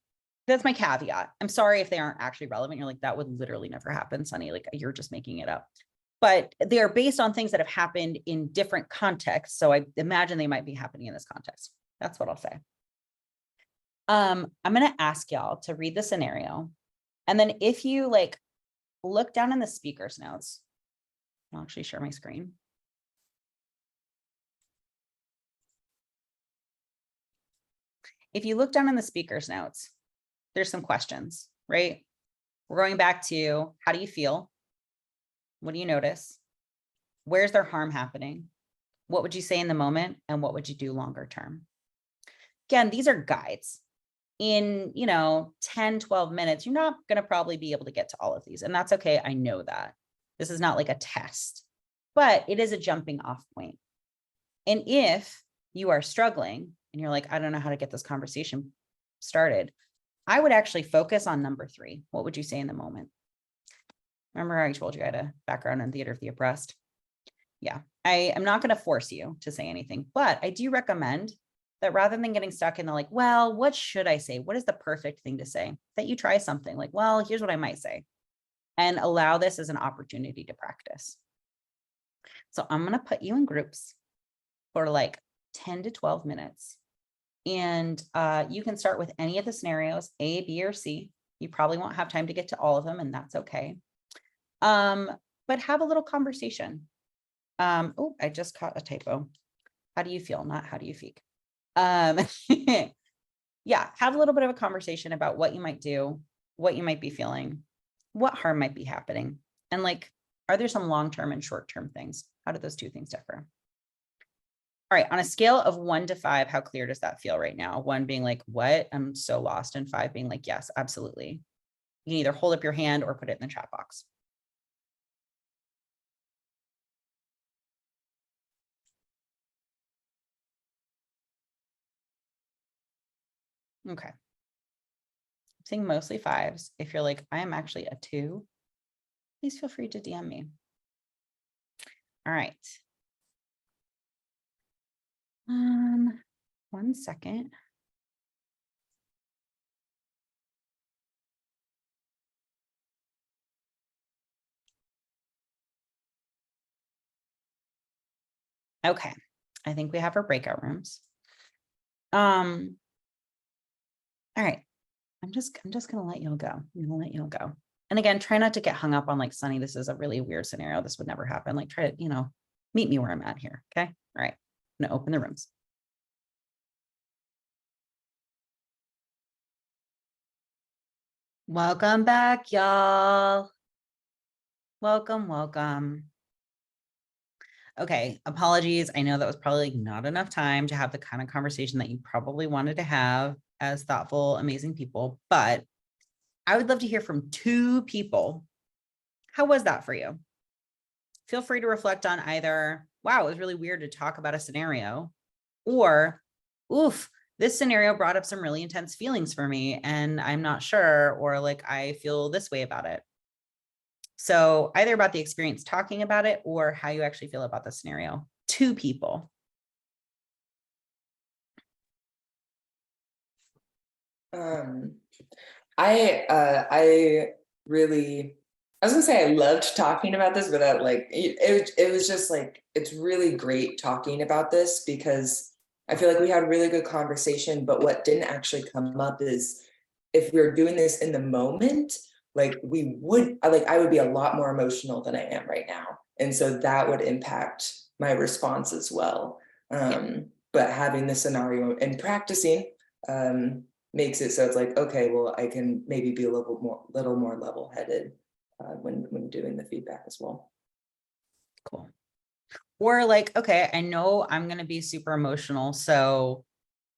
that's my caveat. I'm sorry if they aren't actually relevant. You're like, that would literally never happen, Sunny. Like you're just making it up. But they're based on things that have happened in different contexts. So I imagine they might be happening in this context. That's what I'll say. I'm going to ask y'all to read the scenario. And then if you like look down in the speaker's notes, I'll actually share my screen. If you look down in the speaker's notes, there's some questions, right? We're going back to how do you feel? What do you notice? Where's their harm happening? What would you say in the moment? And what would you do longer term? Again, these are guides. In 10, 12 minutes, you're not going to probably be able to get to all of these. And that's okay. I know that. This is not like a test, but it is a jumping off point. And if you are struggling and you're like, I don't know how to get this conversation started, I would actually focus on number 3. What would you say in the moment? Remember I told you I had a background in theater of the oppressed? Yeah, I am not going to force you to say anything, but I do recommend that rather than getting stuck in the like, well, what should I say? What is the perfect thing to say? That you try something like, well, here's what I might say, and allow this as an opportunity to practice. So I'm going to put you in groups for like 10 to 12 minutes. And you can start with any of the scenarios, A, B, or C. You probably won't have time to get to all of them, and that's okay. But have a little conversation. Oh, I just caught a typo. How do you feel? Not how do you feel? Yeah, have a little bit of a conversation about what you might do, what you might be feeling, what harm might be happening. And like, are there some long-term and short-term things? How do those two things differ? All right, on a scale of 1 to 5, how clear does that feel right now? 1 being like, what? I'm so lost. And 5 being like, yes, absolutely. You can either hold up your hand or put it in the chat box. Okay. I'm seeing mostly 5s. If you're like, I am actually a 2, please feel free to DM me. All right. 1 second. Okay. I think we have our breakout rooms. All right. I'm just gonna let y'all go. I'm gonna let y'all go. And again, try not to get hung up on like, Sunny, this is a really weird scenario. This would never happen. Like, try to, meet me where I'm at here. Okay. All right. I'm gonna open the rooms. Welcome back, y'all. Welcome, welcome. Okay, apologies. I know that was probably not enough time to have the kind of conversation that you probably wanted to have as thoughtful, amazing people, but I would love to hear from 2 people. How was that for you? Feel free to reflect on either, wow, it was really weird to talk about a scenario, or, oof, this scenario brought up some really intense feelings for me and I'm not sure, or like, I feel this way about it. So either about the experience talking about it or how you actually feel about the scenario. 2 people. I really, I was gonna say I loved talking about this, but it was just like, it's really great talking about this because I feel like we had a really good conversation, but what didn't actually come up is if we were doing this in the moment, like I would be a lot more emotional than I am right now. And so that would impact my response as well. But having the scenario and practicing, makes it so it's like, okay, well, I can maybe be a little more level-headed when doing the feedback as well. Cool. Or like, okay, I know I'm going to be super emotional. So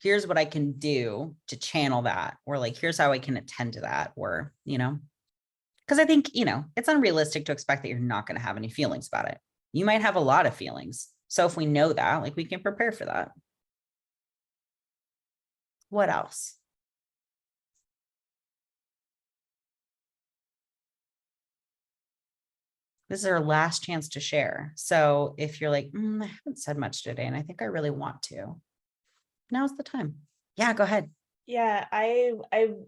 here's what I can do to channel that, or like, here's how I can attend to that, or, because I think, it's unrealistic to expect that you're not going to have any feelings about it. You might have a lot of feelings. So if we know that, like, we can prepare for that. What else? This is our last chance to share. So if you're like, I haven't said much today, and I think I really want to, now's the time. Yeah, go ahead. Yeah, I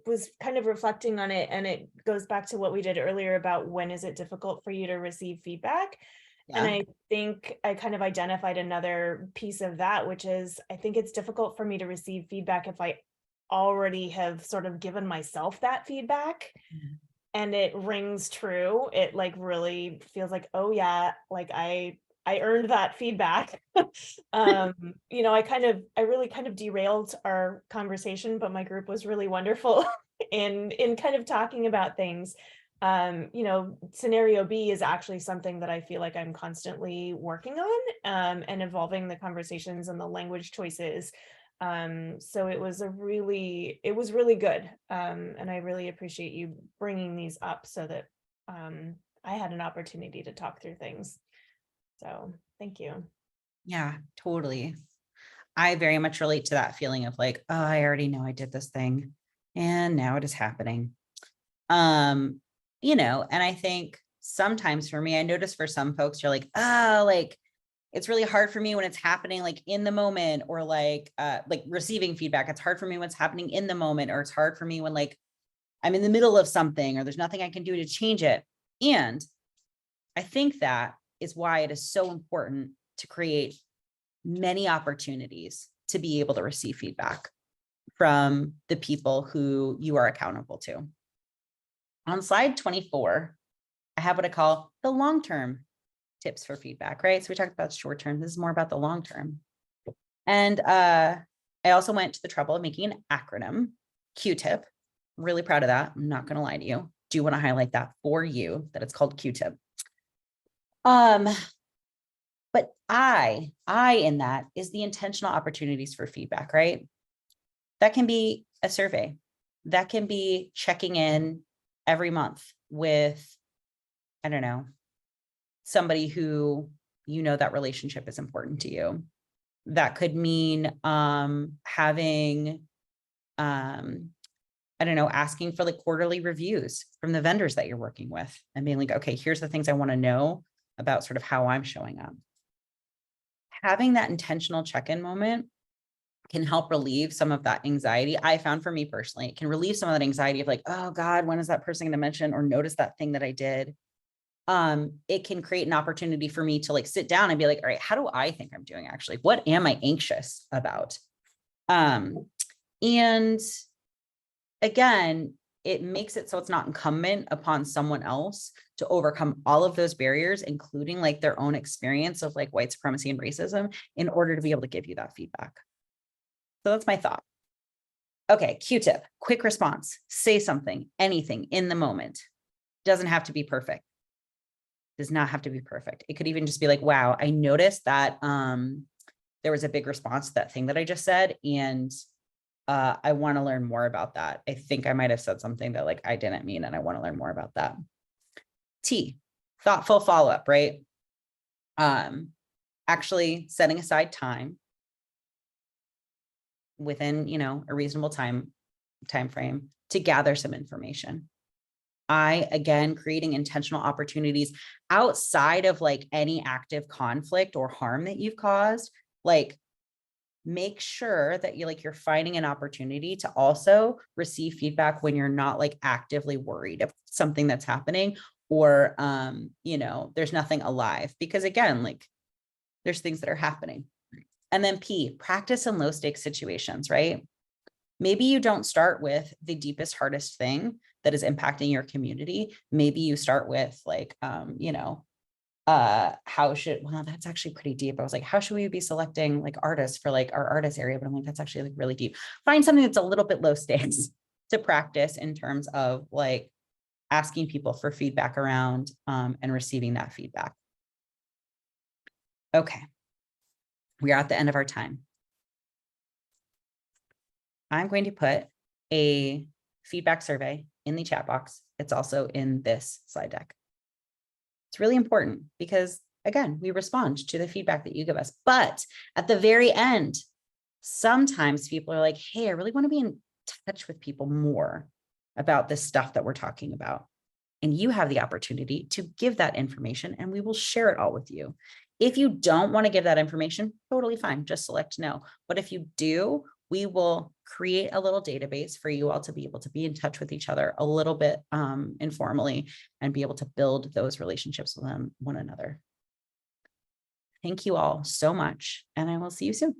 was kind of reflecting on it, and it goes back to what we did earlier about when is it difficult for you to receive feedback. And Yeah. I think I kind of identified another piece of that, which is I think it's difficult for me to receive feedback if I already have sort of given myself that feedback. And it rings true. It like really feels like, oh yeah, like I earned that feedback. I really kind of derailed our conversation, but my group was really wonderful in kind of talking about things. Scenario B is actually something that I feel like I'm constantly working on, and evolving the conversations and the language choices. So it was really good. And I really appreciate you bringing these up so that I had an opportunity to talk through things. So thank you. Yeah, totally. I very much relate to that feeling of like, oh, I already know I did this thing and now it is happening. And I think sometimes for me, I notice for some folks, you're like, oh, like, it's really hard for me when it's happening like in the moment, or like receiving feedback. It's hard for me when it's happening in the moment, or it's hard for me when like I'm in the middle of something or there's nothing I can do to change it. And I think that is why it is so important to create many opportunities to be able to receive feedback from the people who you are accountable to. On slide 24, I have what I call the long-term tips for feedback, right? So we talked about short term. This is more about the long term. And I also went to the trouble of making an acronym, Q-tip. Really proud of that. I'm not going to lie to you. Do want to highlight that for you, that it's called Q-tip. But I in that is the intentional opportunities for feedback, right? That can be a survey. That can be checking in every month with, I don't know, somebody who that relationship is important to you. That could mean having I don't know, asking for like quarterly reviews from the vendors that you're working with and being like, okay, here's the things I want to know about sort of how I'm showing up. Having that intentional check-in moment can help relieve some of that anxiety. I found for me personally, it can relieve some of that anxiety of like, oh God, when is that person going to mention or notice that thing that I did? It can create an opportunity for me to like sit down and be like, all right, how do I think I'm doing actually? What am I anxious about? And again, it makes it so it's not incumbent upon someone else to overcome all of those barriers, including like their own experience of like white supremacy and racism in order to be able to give you that feedback. So that's my thought. Okay, Q-tip, quick response, say something, anything in the moment. Doesn't have to be perfect. Does not have to be perfect. It could even just be like, wow, I noticed that there was a big response to that thing that I just said. And I want to learn more about that. I think I might have said something that like I didn't mean, and I want to learn more about that. T, thoughtful follow-up, right? Actually setting aside time within, you know, a reasonable time frame to gather some information. Again, creating intentional opportunities outside of like any active conflict or harm that you've caused, like make sure that you're finding an opportunity to also receive feedback when you're not like actively worried of something that's happening or, you know, there's nothing alive, because again, like there's things that are happening. And then P, practice in low stakes situations, right? Maybe you don't start with the deepest, hardest thing that is impacting your community. Maybe you start with like, you know, well, that's actually pretty deep. I was like, how should we be selecting like artists for like our artist area? But I'm like, that's actually like really deep. Find something that's a little bit low stakes to practice in terms of like asking people for feedback around and receiving that feedback. Okay. We are at the end of our time. I'm going to put a feedback survey in the chat box. It's also in this slide deck. It's really important because, again, we respond to the feedback that you give us. But at the very end, sometimes people are like, hey, I really want to be in touch with people more about this stuff that we're talking about. And you have the opportunity to give that information and we will share it all with you. If you don't want to give that information, totally fine, just select no. But if you do, we will create a little database for you all to be able to be in touch with each other a little bit informally and be able to build those relationships with one another. Thank you all so much, and I will see you soon.